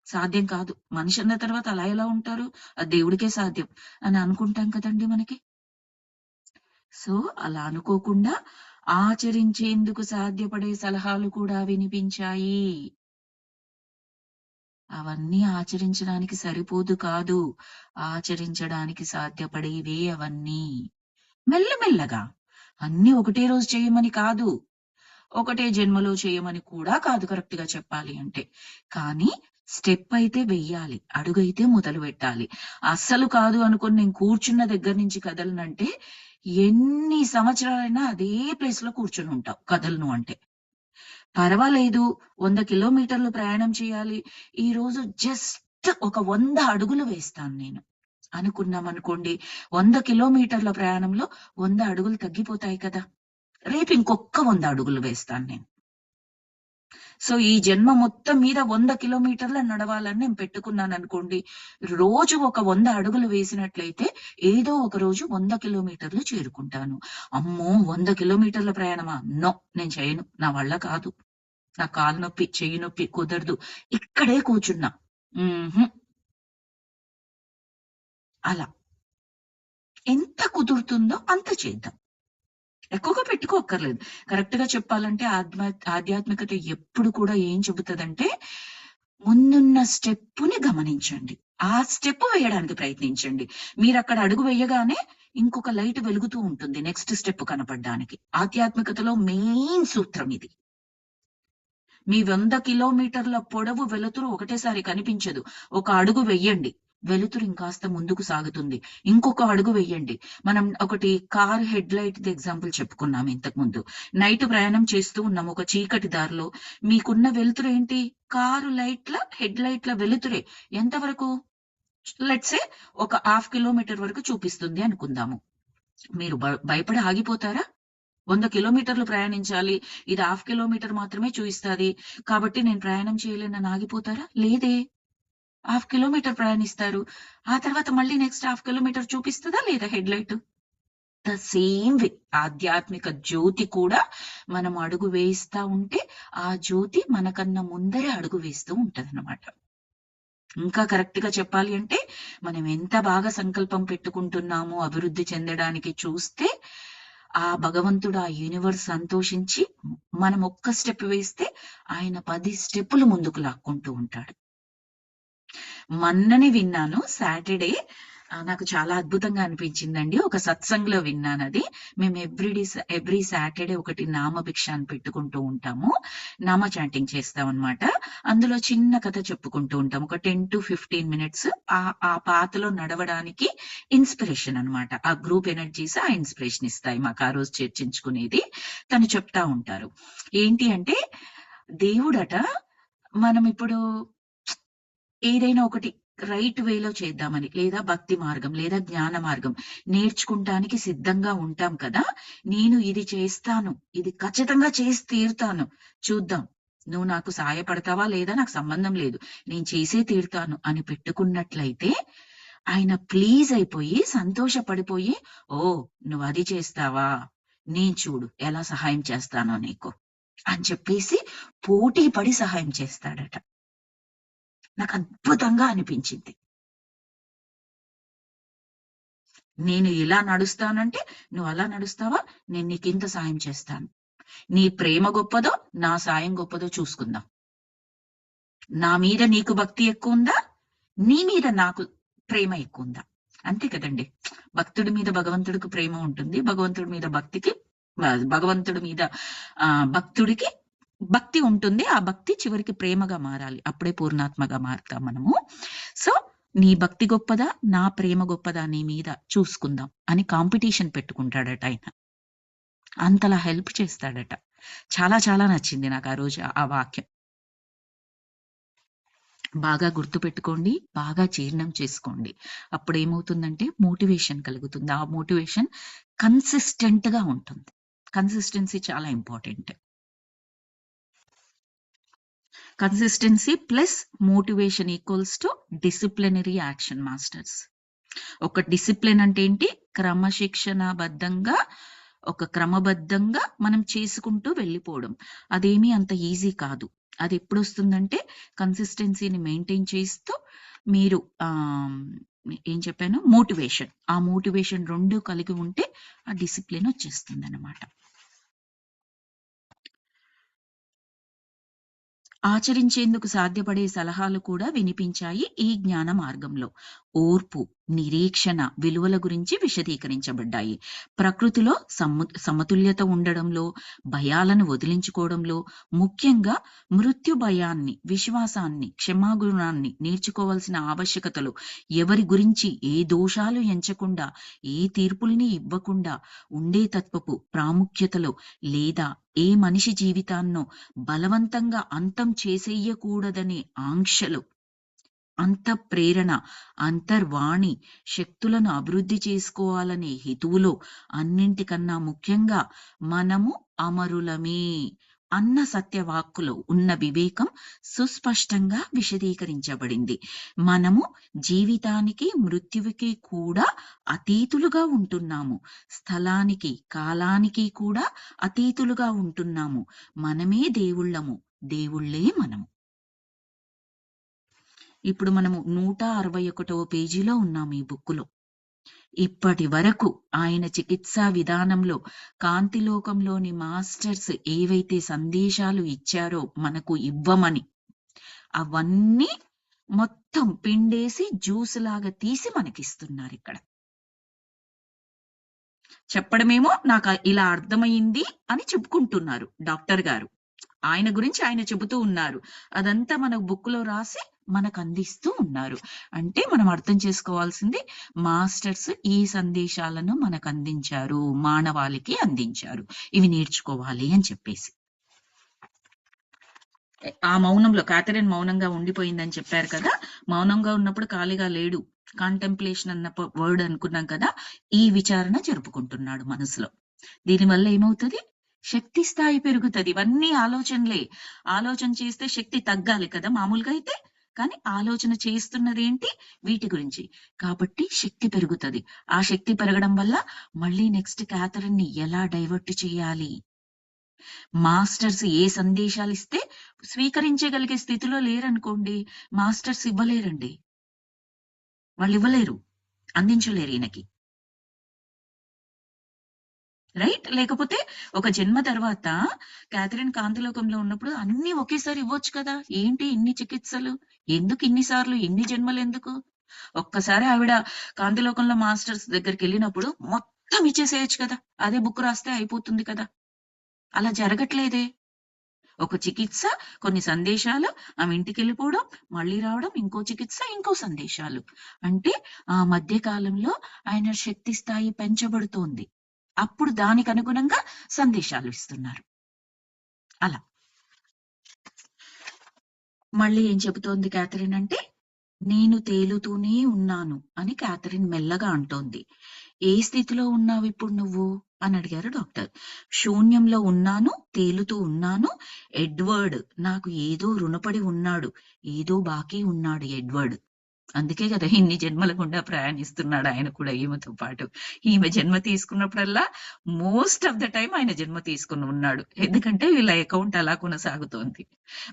సాధ్యం కాదు. మనిషి అన్న తర్వాత అలా ఎలా ఉంటారు? అది దేవుడికే సాధ్యం అని అనుకుంటాం కదండి మనకి. సో అలా అనుకోకుండా ఆచరించేందుకు సాధ్యపడే సలహాలు కూడా వినిపించాయి. అవన్నీ ఆచరించడానికి సరిపోదు కాదు, ఆచరించడానికి సాధ్యపడేవే అవన్నీ. మెల్లమెల్లగా. అన్నీ ఒకటే రోజు చేయమని కాదు. ఒకటే జన్మలో చేయమని కూడా కాదు కరెక్ట్‌గా చెప్పాలి అంటే. కానీ స్టెప్ అయితే వెయ్యాలి. అడుగైతే మొదలుపెట్టాలి. అస్సలు కాదు అనుకోని నేను కూర్చున్న దగ్గర నుంచి కదలనంటే, ఎన్ని సంవత్సరాలైనా అదే ప్లేస్‌లో కూర్చొనుంటావు కదలను అంటే. పర్వాలేదు 100 కిలోమీటర్లు ప్రయాణం చేయాలి. ఈరోజు జస్ట్ ఒక 100 అడుగులు వేస్తాను నేను. అనుకున్నామనుకోండి, 100 కిలోమీటర్ల ప్రయాణంలో 100 అడుగులు తగ్గిపోతాయి కదా! రేపు ఇంకొక్క 100 అడుగులు వేస్తాను నేను. సో, ఈ జన్మ మొత్తం మీద 100 కిలోమీటర్ల నడవాలని నేను పెట్టుకున్నాననుకోండి, రోజు ఒక 100 అడుగులు వేసినట్లయితే ఏదో ఒక రోజు 100 కిలోమీటర్లు చేరుకుంటాను. అమ్మో! 100 కిలోమీటర్ల ప్రయాణమా? నో! నేను చేయను. నా వల్ల కాదు. నా కాలు నొప్పి, చెయ్యి నొప్పి కుదరదు. ఇక్కడే కూర్చున్నా. హుహు. అలా. ఎంత కుదురుతుందో అంత చేద్దాం. ఎక్కువగా పెట్టుకోక్కర్లేదు. కరెక్ట్‌గా చెప్పాలంటే ఆధ్యాత్మికత ఎప్పుడు కూడా ఏం చెబుతదంటే, ముందున్న స్టెప్పుని గమనించండి. ఆ స్టెప్ వేయడానికి ప్రయత్నించండి. మీరక్కడ అడుగు వేయగానే ఇంకొక లైట్ వెలుగుతూ ఉంటుంది నెక్స్ట్ స్టెప్ కనపడ్డానికి. ఆధ్యాత్మికతలో మెయిన్ సూత్రం ఇది. మీ 100 కిలోమీటర్ల పొడవు వెలుతురు ఒకటేసారి కనిపించదు. ఒక అడుగు వెయ్యండి. వెలుతురు ఇంకాస్త ముందుకు సాగుతుంది. ఇంకొక అడుగు వెయ్యండి. మనం ఒకటి కార్ హెడ్ లైట్‌ది ఎగ్జాంపుల్ చెప్పుకున్నాం ఇంతకుముందు. నైట్ ప్రయాణం చేస్తూ ఉన్నాం ఒక చీకటి దారిలో. మీకున్న వెలుతురు ఏంటి? కారు లైట్‌ల హెడ్ లైట్‌ల వెలుతురే. ఎంత వరకు? లెట్స్ సే ఒక హాఫ్ కిలోమీటర్ వరకు చూపిస్తుంది అనుకుందాము. మీరు భయపడి ఆగిపోతారా? 100 కిలోమీటర్లు ప్రయాణించాలి. ఇది హాఫ్ కిలోమీటర్ మాత్రమే చూయిస్తాది. కాబట్టి నేను ప్రయాణం చేయలేనని ఆగిపోతారా? లేదే. హాఫ్ కిలోమీటర్ ప్రయాణిస్తారు. ఆ తర్వాత మళ్ళీ నెక్స్ట్ హాఫ్ కిలోమీటర్ చూపిస్తదా లేదా హెడ్‌లైట్? ద సేమ్ వే ఆధ్యాత్మిక జ్యోతి కూడా మనం అడుగు వేయిస్తా ఉంటే, ఆ జ్యోతి మనకన్నా ముందరే అడుగు వేస్తూ ఉంటదన్నమాట. ఇంకా కరెక్ట్‌గా చెప్పాలి అంటే, మనం ఎంత బాగా సంకల్పం పెట్టుకుంటున్నామో అభివృద్ధి చెందడానికి చూస్తే, ఆ భగవంతుడు, ఆ యూనివర్స్ సంతోషించి మనం ఒక్క స్టెప్ వేస్తే, ఆయన 10 స్టెప్పులు ముందుకు లాక్కుంటూ ఉంటాడు. మొన్ననే విన్నాను సాటర్‌డే నాకు చాలా అద్భుతంగా అనిపించిందండి. ఒక సత్సంగ్‌లో విన్నానది. మేము ఎవ్రీ సాటర్‌డే ఒకటి నామభిక్ష అని పెట్టుకుంటూ ఉంటాము. నామ చాంటింగ్ చేస్తామనమాట. అందులో చిన్న కథ చెప్పుకుంటూ ఉంటాం. ఒక 10-15 మినిట్స్ ఆ పాతలో నడవడానికి ఇన్‌స్పిరేషన్ అనమాట. ఆ గ్రూప్ ఎనర్జీస్ ఆ ఇన్‌స్పిరేషన్ ఇస్తాయి మాకు ఆ రోజు చర్చించుకునేది. తను చెప్తా ఉంటారు. ఏంటి అంటే దేవుడట మనమిప్పుడు ఏదైనా ఒకటి రైట్ వేలో చేద్దామని, లేదా భక్తి మార్గం, లేదా జ్ఞాన మార్గం నేర్చుకుంటానికి సిద్ధంగా ఉంటాం కదా! నేను ఇది చేస్తాను. ఇది ఖచ్చితంగా చేసి తీరుతాను. చూద్దాం. నువ్వు నాకు సాయపడతావా లేదా నాకు సంబంధం లేదు. నేను చేసే తీరుతాను అని పెట్టుకున్నట్లయితే, ఆయన ప్లీజ్ అయిపోయి, సంతోషపడిపోయి, ఓహ్! నువ్వది చేస్తావా? నేను చూడు ఎలా సహాయం చేస్తానో నీకు అని చెప్పేసి పోటీ పడి సహాయం చేస్తాడట. నాకద్భుతంగా అనిపించింది. నేను ఇలా నడుస్తానంటే, నువ్వలా నడుస్తావా? నేను నీకింత సాయం చేస్తాను. నీ ప్రేమ గొప్పదో, నా సాయం గొప్పదో చూసుకుందాం. నా మీద నీకు భక్తి ఎక్కువుందా? నీ మీద నాకు ప్రేమ ఎక్కువుందా? అంతే కదండీ! భక్తుడి మీద భగవంతుడికి ప్రేమ ఉంటుంది. భగవంతుడి మీద భగవంతుడి మీద భక్తుడికి భక్తి ఉంటుంది. ఆ భక్తి చివరికి ప్రేమగా మారాలి. అప్పుడే పూర్ణాత్మగా మారుతాం మనము. సో, నీ భక్తి గొప్పదా? నా ప్రేమ గొప్పదా నీ మీద చూసుకుందాం అని కాంపిటీషన్ పెట్టుకుంటాడట ఆయన. అంతలా హెల్ప్ చేస్తాడట. చాలా చాలా నచ్చింది నాకు ఆ రోజు ఆ వాక్యం. బాగా గుర్తుపెట్టుకోండి. బాగా జీర్ణం చేసుకోండి. అప్పుడేమవుతుందంటే మోటివేషన్ కలుగుతుంది. ఆ మోటివేషన్ కన్సిస్టెంట్‌గా ఉంటుంది. కన్సిస్టెన్సీ చాలా important. Consistency plus motivation equals to disciplinary action masters. ఒక డిసిప్లిన్ అంటే ఏంటి? క్రమశిక్షణాబద్ధంగా ఒక క్రమబద్ధంగా మనం చేసుకుంటూ వెళ్ళిపోవడం. అదేమీ అంత ఈజీ కాదు. అదెప్పుడొస్తుందంటే కన్సిస్టెన్సీని మెయింటైన్ చేస్తూ మీరు ఏం చెప్పాను? మోటివేషన్. ఆ మోటివేషన్ 2 కలిగి ఉంటే ఆ డిసిప్లిన్ వచ్చేస్తుందన్నమాట. ఆచరించేందుకు సాధ్యపడే సలహాలు కూడా వినిపించాయి ఈ జ్ఞాన మార్గంలో. ఓర్పు, నిరీక్షణ విలువల గురించి విశదీకరించబడ్డాయి. ప్రకృతిలో సమతుల్యత ఉండడంలో, భయాలను వదిలించుకోవడంలో, ముఖ్యంగా మృత్యు భయాన్ని, విశ్వాసాన్ని, క్షమాగుణాన్ని నేర్చుకోవాల్సిన ఆవశ్యకతలు, ఎవరి గురించి ఏ దోషాలు ఎంచకుండా, ఏ తీర్పుల్ని ఇవ్వకుండా ఉండే తత్వపు ప్రాముఖ్యతలో, లేదా ఏ మనిషి జీవితాన్నో బలవంతంగా అంతం చేసేయకూడదనే ఆంక్షలు, అంతఃప్రేరణ, అంతర్వాణి శక్తులను అభివృద్ధి చేసుకోవాలనే హితువులో, అన్నింటికన్నా ముఖ్యంగా మనము అమరులమే అన్న సత్యవాక్కులో ఉన్న వివేకం సుస్పష్టంగా విశదీకరించబడింది. మనము జీవితానికి, మృత్యువుకి కూడా అతీతులుగా ఉంటున్నాము. స్థలానికి, కాలానికి కూడా అతీతులుగా ఉంటున్నాము. మనమే దేవుళ్ళము, దేవుళ్ళే మనము. ఇప్పుడు మనము 161వ పేజీలో ఉన్నాము ఈ బుక్కులో. ఇప్పటి వరకు ఆయన చికిత్సా విధానంలో కాంతిలోకంలోని మాస్టర్స్ ఏవైతే సందేశాలు ఇచ్చారో మనకు ఇవ్వమని, అవన్నీ మొత్తం పిండేసి జ్యూస్ లాగా తీసి మనకిస్తున్నారు ఇక్కడ. చెప్పడమేమో నాకు ఇలా అర్థమైంది అని చెప్పుకుంటున్నారు డాక్టర్ గారు. ఆయన గురించి ఆయన చెబుతూ ఉన్నారు. అదంతా మన బుక్ లో రాసి మనకు అందిస్తూ ఉన్నారు. అంటే మనం అర్థం చేసుకోవాల్సింది, మాస్టర్స్ ఈ సందేశాలను మనకు అందించారు, మానవాళికి అందించారు, ఇవి నేర్చుకోవాలి అని చెప్పేసి. ఆ మౌనంలో క్యాథరిన్ మౌనంగా ఉండిపోయిందని చెప్పారు కదా, మౌనంగా ఉన్నప్పుడు ఖాళీగా లేడు. కాంటెంప్లేషన్ అన్న వర్డ్ అనుకున్నాం కదా, ఈ విచారణ జరుపుకుంటున్నాడు మనసులో. దీనివల్ల ఏమవుతుంది? శక్తి స్థాయి పెరుగుతుంది. ఇవన్నీ ఆలోచనలే. ఆలోచన చేస్తే శక్తి తగ్గాలి కదా మామూలుగా అయితే, కానీ ఆలోచన చేస్తున్నది ఏంటి? వీటి గురించి. కాబట్టి శక్తి పెరుగుతుంది. ఆ శక్తి పెరగడం వల్ల మళ్ళీ నెక్స్ట్ క్యాథరిన్ ని ఎలా డైవర్ట్ చేయాలి, మాస్టర్స్ ఏ సందేశాలు ఇస్తే స్వీకరించగలిగే స్థితిలో లేరనుకోండి, మాస్టర్స్ ఇవ్వలేరండి, వాళ్ళు ఇవ్వలేరు, అందించలేరు ఈయనకి. రైట్? లేకపోతే ఒక జన్మ తర్వాత క్యాథరిన్ కాంతిలోకంలో ఉన్నప్పుడు అన్ని ఒకేసారి ఇవ్వచ్చు కదా. ఏంటి ఇన్ని చికిత్సలు, ఎందుకు ఇన్నిసార్లు, ఇన్ని జన్మలు ఎందుకు? ఒక్కసారి ఆవిడ కాంతిలోకంలో మాస్టర్స్ దగ్గరికి వెళ్ళినప్పుడు మొత్తం ఇచ్చేసేయచ్చు కదా, అదే బుక్ రాస్తే అయిపోతుంది కదా. అలా జరగట్లేదే. ఒక చికిత్స, కొన్ని సందేశాలు, ఆమె ఇంటికి వెళ్ళిపోవడం, మళ్ళీ రావడం, ఇంకో చికిత్స, ఇంకో సందేశాలు. అంటే ఆ మధ్య కాలంలో ఆయన శక్తి స్థాయి పెంచబడుతోంది. అప్పుడు దానికి అనుగుణంగా సందేశాలు ఇస్తున్నారు. అలా మళ్ళీ ఏం చెబుతోంది క్యాథరిన్ అంటే, నేను తేలుతూనే ఉన్నాను అని క్యాథరిన్ మెల్లగా అంటోంది. ఏ స్థితిలో ఉన్నావు ఇప్పుడు నువ్వు అని అడిగారు డాక్టర్. శూన్యంలో ఉన్నాను, తేలుతూ ఉన్నాను. ఎడ్వర్డ్ నాకు ఏదో రుణపడి ఉన్నాడు, ఏదో బాకీ ఉన్నాడు ఎడ్వర్డ్. అందుకే కదా ఇన్ని జన్మల గుండా ప్రయాణిస్తున్నాడు ఆయన కూడా ఈమెతో పాటు. ఈమె జన్మ తీసుకున్నప్పుడల్లా మోస్ట్ ఆఫ్ ద టైం ఆయన జన్మ తీసుకుని ఉన్నాడు. ఎందుకంటే వీళ్ళ అకౌంట్ అలా కొనసాగుతోంది.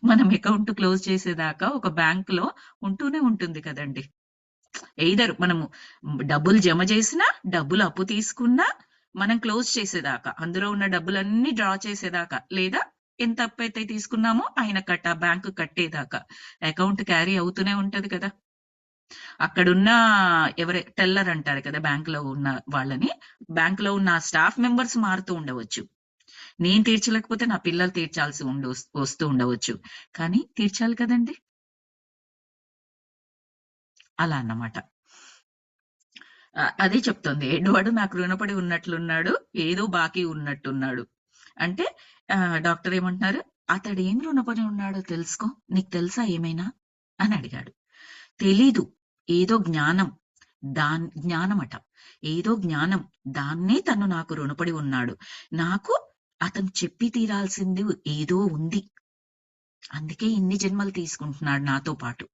మనం అకౌంట్ క్లోజ్ చేసేదాకా ఒక బ్యాంక్ లో ఉంటూనే ఉంటుంది కదండి. ఎయిదర్ మనము డబ్బులు జమ చేసినా, డబ్బులు అప్పు తీసుకున్నా, మనం క్లోజ్ చేసేదాకా, అందులో ఉన్న డబ్బులన్నీ డ్రా చేసేదాకా, లేదా ఎంత అప్పు అయితే తీసుకున్నామో ఆయన బ్యాంకు కట్టేదాకా అకౌంట్ క్యారీ అవుతూనే ఉంటది కదా. అక్కడున్న టెల్లర్ అంటారు కదా బ్యాంక్ లో ఉన్న వాళ్ళని, బ్యాంక్ లో ఉన్న స్టాఫ్ మెంబర్స్ మారుతూ ఉండవచ్చు. నేను తీర్చలేకపోతే నా పిల్లలు తీర్చాల్సి వస్తూ ఉండవచ్చు, కానీ తీర్చాలి కదండి. అలా అన్నమాట. అదే చెప్తుంది, ఎడ్వర్డ్ నాకు రుణపడి ఉన్నట్లున్నాడు, ఏదో బాకీ ఉన్నట్టున్నాడు అంటే డాక్టర్ ఏమంటున్నారు, అతడు ఏం రుణపడి ఉన్నాడో తెలుసుకో, నీకు తెలుసా ఏమైనా అని అడిగాడు. తెలీదు, ఏదో జ్ఞానం, జ్ఞానమట, ఏదో జ్ఞానం, దాన్నే తను నాకు రుణపడి ఉన్నాడు. నాకు అతను చెప్పి తీరాల్సింది ఏదో ఉంది, అందుకే ఇన్ని జన్మలు తీసుకుంటున్నాడు నాతో పాటు.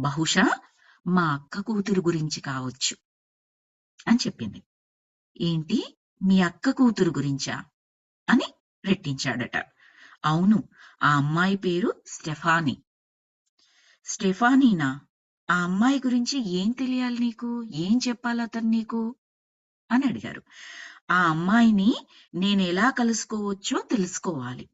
బహుశా మా అక్క కూతురు గురించి కావచ్చు అని చెప్పింది. ఏంటి, మీ అక్క కూతురు గురించా అని రెట్టించాడట. అవును, ఆ అమ్మాయి పేరు స్టెఫానీ. స్టెఫానీనా? ఆ అమ్మాయి గురించి ఏం తెలియాలి నీకు, ఏం చెప్పాలి అతను నీకు అని అడిగారు. ఆ అమ్మాయిని నేను ఎలా కలుసుకోవచ్చో తెలుసుకోవాలి.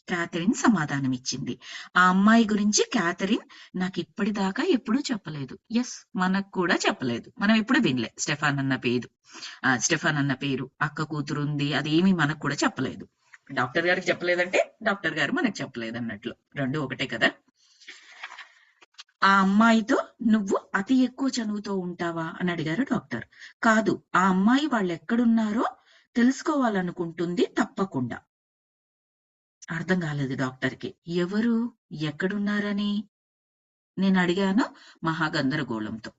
క్యాథరిన్ సమాధానం ఇచ్చింది. ఆ అమ్మాయి గురించి క్యాథరిన్ నాకు ఇప్పటిదాకా ఎప్పుడూ చెప్పలేదు. ఎస్, మనకు కూడా చెప్పలేదు. మనం ఎప్పుడు వినలే స్టెఫాన్ అన్న పేరు, అక్క కూతురు ఉంది, అదేమి మనకు కూడా చెప్పలేదు. డాక్టర్ గారికి చెప్పలేదంటే డాక్టర్ గారు మనకు చెప్పలేదు అన్నట్లు, రెండు ఒకటే కదా. ఆ అమ్మాయితో నువ్వు అతి ఎక్కువ చనువుతో ఉంటావా అని అడిగారు డాక్టర్. కాదు, ఆ అమ్మాయి వాళ్ళు ఎక్కడున్నారో తెలుసుకోవాలనుకుంటుంది తప్పకుండా. అర్థం కాలేదు డాక్టర్కి. ఎవరు, ఎక్కడున్నారని నేను అడిగాను మహాగందరగోళంతో.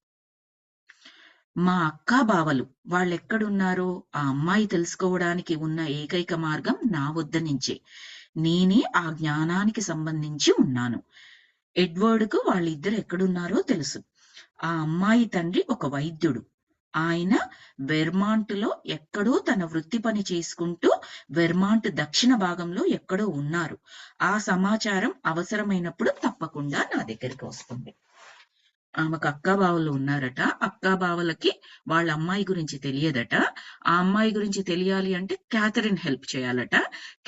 మా అక్కా బావలు వాళ్ళెక్కడున్నారో ఆ అమ్మాయి తెలుసుకోవడానికి ఉన్న ఏకైక మార్గం నా వద్ద నుంచే. నేనే ఆ జ్ఞానానికి సంబంధించి ఉన్నాను. ఎడ్వర్డ్కు వాళ్ళిద్దరు ఎక్కడున్నారో తెలుసు. ఆ అమ్మాయి తండ్రి ఒక వైద్యుడు. ఆయన వెర్మాంట్లో ఎక్కడో తన వృత్తి పని చేసుకుంటూ వెర్మాంట్ దక్షిణ భాగంలో ఎక్కడో ఉన్నారు. ఆ సమాచారం అవసరమైనప్పుడు తప్పకుండా నా దగ్గరికి వస్తుంది. ఆమెకు అక్కా బావలు ఉన్నారట. అక్కా బావలకి వాళ్ళ అమ్మాయి గురించి తెలియదట. ఆ అమ్మాయి గురించి తెలియాలి అంటే క్యాథరిన్ హెల్ప్ చేయాలట.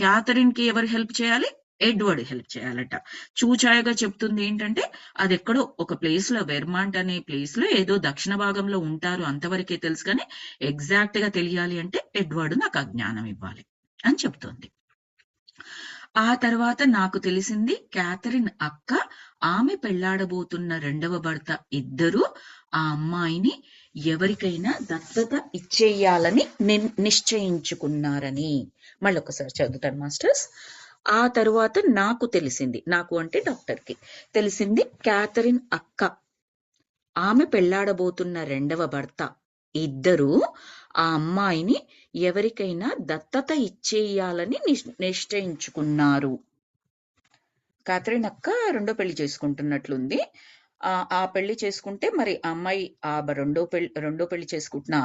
క్యాథరిన్ కి ఎవరు హెల్ప్ చేయాలి? ఎడ్వర్డ్ హెల్ప్ చేయాలట. చూచాయగా చెప్తుంది ఏంటంటే అది ఎక్కడో ఒక ప్లేస్ లో, వెర్మాంట్ అనే ప్లేస్ లో ఏదో దక్షిణ భాగంలో ఉంటారు, అంతవరకే తెలుసు. కానీ ఎగ్జాక్ట్ గా తెలియాలి అంటే ఎడ్వర్డ్ నాకు ఆ జ్ఞానం ఇవ్వాలి అని చెప్తోంది. ఆ తర్వాత నాకు తెలిసింది క్యాథరిన్ అక్క, ఆమె పెళ్లాడబోతున్న రెండవ భర్త ఇద్దరు ఆ అమ్మాయిని ఎవరికైనా దత్తత ఇచ్చేయాలని నిశ్చయించుకున్నారని. మళ్ళొకసారి చదువుతాను మాస్టర్స్. ఆ తరువాత నాకు తెలిసింది, నాకు అంటే డాక్టర్కి తెలిసింది, క్యాథరిన్ అక్క, ఆమె పెళ్లాడబోతున్న రెండవ భర్త ఇద్దరు ఆ అమ్మాయిని ఎవరికైనా దత్తత ఇచ్చేయాలని నిశ్చయించుకున్నారు. క్యాథరిన్ అక్క రెండో పెళ్లి చేసుకుంటున్నట్లుంది. ఆ పెళ్లి చేసుకుంటే మరి అమ్మాయి ఆ రెండో పెళ్లి చేసుకుంటున్న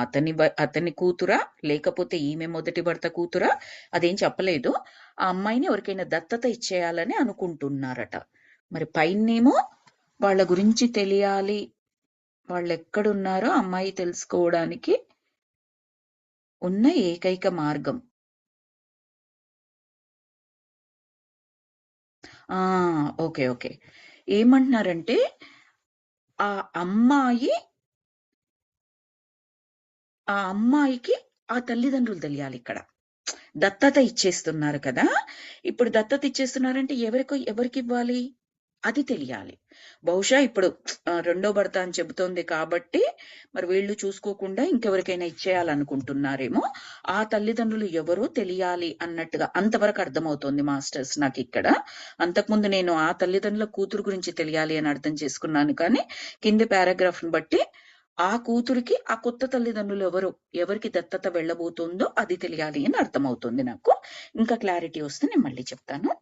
అతని కూతురా, లేకపోతే ఈమె మొదటి భర్త కూతురా, అదేం చెప్పలేదు. ఆ అమ్మాయిని ఎవరికైనా దత్తత ఇచ్చేయాలని అనుకుంటున్నారట. మరి పైనేమో వాళ్ళ గురించి తెలియాలి, వాళ్ళు ఎక్కడున్నారో అమ్మాయి తెలుసుకోవడానికి ఉన్న ఏకైక మార్గం. Okay, okay. ఏమంటున్నారంటే ఆ అమ్మాయికి ఆ తల్లిదండ్రులు తెలియాలి. ఇక్కడ దత్తత ఇచ్చేస్తున్నారు కదా. ఇప్పుడు దత్తత ఇచ్చేస్తున్నారంటే ఎవరికి ఇవ్వాలి అది తెలియాలి. బహుశా ఇప్పుడు రెండో భర్త అని చెబుతోంది కాబట్టి మరి వీళ్ళు చూసుకోకుండా ఇంకెవరికైనా ఇచ్చేయాలనుకుంటున్నారేమో. ఆ తల్లిదండ్రులు ఎవరో తెలియాలి అన్నట్టుగా అంతవరకు అర్థమవుతోంది మాస్టర్స్ నాకు ఇక్కడ. అంతకుముందు నేను ఆ తల్లిదండ్రుల కూతురు గురించి తెలియాలి అని అర్థం చేసుకున్నాను, కానీ కింది పారాగ్రాఫ్ ని బట్టి ఆ కూతురికి ఆ కొత్త తల్లిదండ్రులు ఎవరికి దత్తత వెళ్ళబోతుందో అది తెలియాలి అని అర్థమవుతుంది నాకు. ఇంకా క్లారిటీ వస్తే నేను మళ్ళీ చెప్తాను.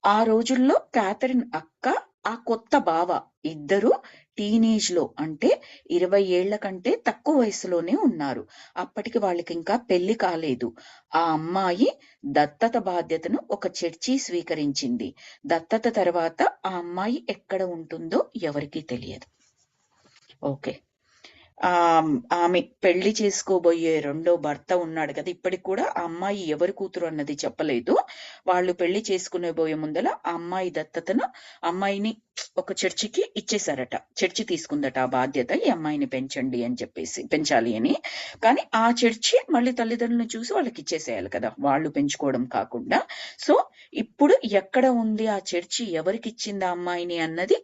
ఆ రోజుల్లో క్యాథరిన్ అక్క, ఆ కొత్త బావ ఇద్దరు టీనేజ్ లో, అంటే 20 ఏళ్ల కంటే తక్కువ వయసులోనే ఉన్నారు. అప్పటికి వాళ్ళకి ఇంకా పెళ్లి కాలేదు. ఆ అమ్మాయి దత్తత బాధ్యతను ఒక చర్చి స్వీకరించింది. దత్తత తర్వాత ఆ అమ్మాయి ఎక్కడ ఉంటుందో ఎవరికీ తెలియదు. ఓకే. ఆమె పెళ్లి చేసుకోబోయే రెండో భర్త ఉన్నాడు కదా, ఇప్పటికి కూడా ఆ అమ్మాయి ఎవరి కూతురు అన్నది చెప్పలేదు. వాళ్ళు పెళ్లి చేసుకునేబోయే ముందల ఆ అమ్మాయి దత్తతను అమ్మాయిని ఒక చర్చికి ఇచ్చేశారట. చర్చి తీసుకుందట ఆ బాధ్యత, ఈ అమ్మాయిని పెంచండి అని చెప్పేసి, పెంచాలి అని. కానీ ఆ చర్చి మళ్ళీ తల్లిదండ్రులను చూసి వాళ్ళకి ఇచ్చేసేయాలి కదా, వాళ్ళు పెంచుకోవడం కాకుండా. సో ఇప్పుడు ఎక్కడ ఉంది ఆ చర్చి, ఎవరికి ఇచ్చింది ఆ అమ్మాయిని అన్నది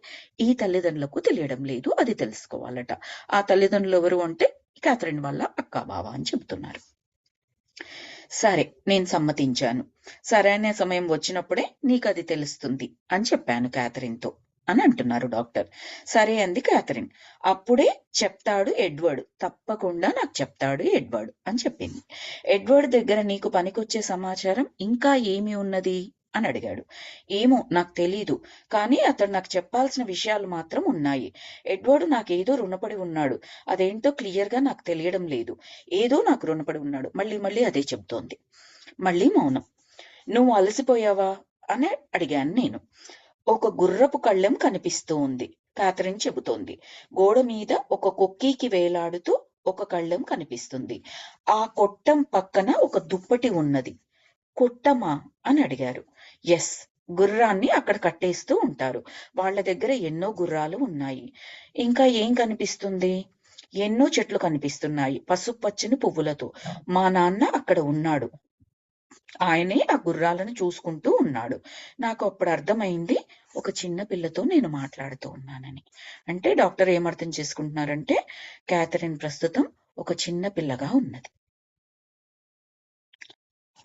ఈ తల్లిదండ్రులకు తెలియడం లేదు. అది తెలుసుకోవాలట. ఆ తల్లిదండ్రులు ఎవరు అంటే క్యాథరిన్ వాళ్ళ అక్క బావ అని చెబుతున్నారు. సరే, నేను సమ్మతించాను. సరైన సమయం వచ్చినప్పుడే నీకు అది తెలుస్తుంది అని చెప్పాను క్యాథరిన్తో అని అంటున్నారు డాక్టర్. సరే అంది క్యాథరిన్. అప్పుడే చెప్తాడు ఎడ్వర్డ్, తప్పకుండా నాకు చెప్తాడు ఎడ్వర్డ్ అని చెప్పింది. ఎడ్వర్డ్ దగ్గర నీకు పనికొచ్చే సమాచారం ఇంకా ఏమి ఉన్నది అని అడిగాడు. ఏమో నాకు తెలీదు, కానీ అతడు నాకు చెప్పాల్సిన విషయాలు మాత్రం ఉన్నాయి. ఎడ్వర్డ్ నాకేదో రుణపడి ఉన్నాడు, అదేంటో క్లియర్ గా నాకు తెలియడం లేదు. ఏదో నాకు రుణపడి ఉన్నాడు. మళ్ళీ అదే చెప్తోంది. మళ్ళీ మౌనం. నువ్వు అలసిపోయావా అని అడిగాను నేను. ఒక గుర్రపు కళ్ళెం కనిపిస్తూ ఉంది, క్యాథరిన్ చెబుతోంది. గోడ మీద ఒక కొక్కీకి వేలాడుతూ ఒక కళ్ళెం కనిపిస్తుంది. ఆ కొట్టం పక్కన ఒక దుప్పటి ఉన్నది. కొట్టమా అని అడిగారు. ఎస్, గుర్రాన్ని అక్కడ కట్టేస్తూ ఉంటారు. వాళ్ళ దగ్గర ఎన్నో గుర్రాలు ఉన్నాయి. ఇంకా ఏం కనిపిస్తుంది? ఎన్నో చెట్లు కనిపిస్తున్నాయి పసుపు పచ్చని పువ్వులతో. మా నాన్న అక్కడ ఉన్నాడు. ఆయనే ఆ గుర్రాలను చూసుకుంటూ ఉన్నాడు. నాకు అప్పుడు అర్థమైంది, ఒక చిన్న పిల్లతో నేను మాట్లాడుతూ ఉన్నానని. అంటే డాక్టర్ ఏమర్థం చేసుకుంటున్నారంటే, క్యాథరిన్ ప్రస్తుతం ఒక చిన్న పిల్లగా ఉన్నది.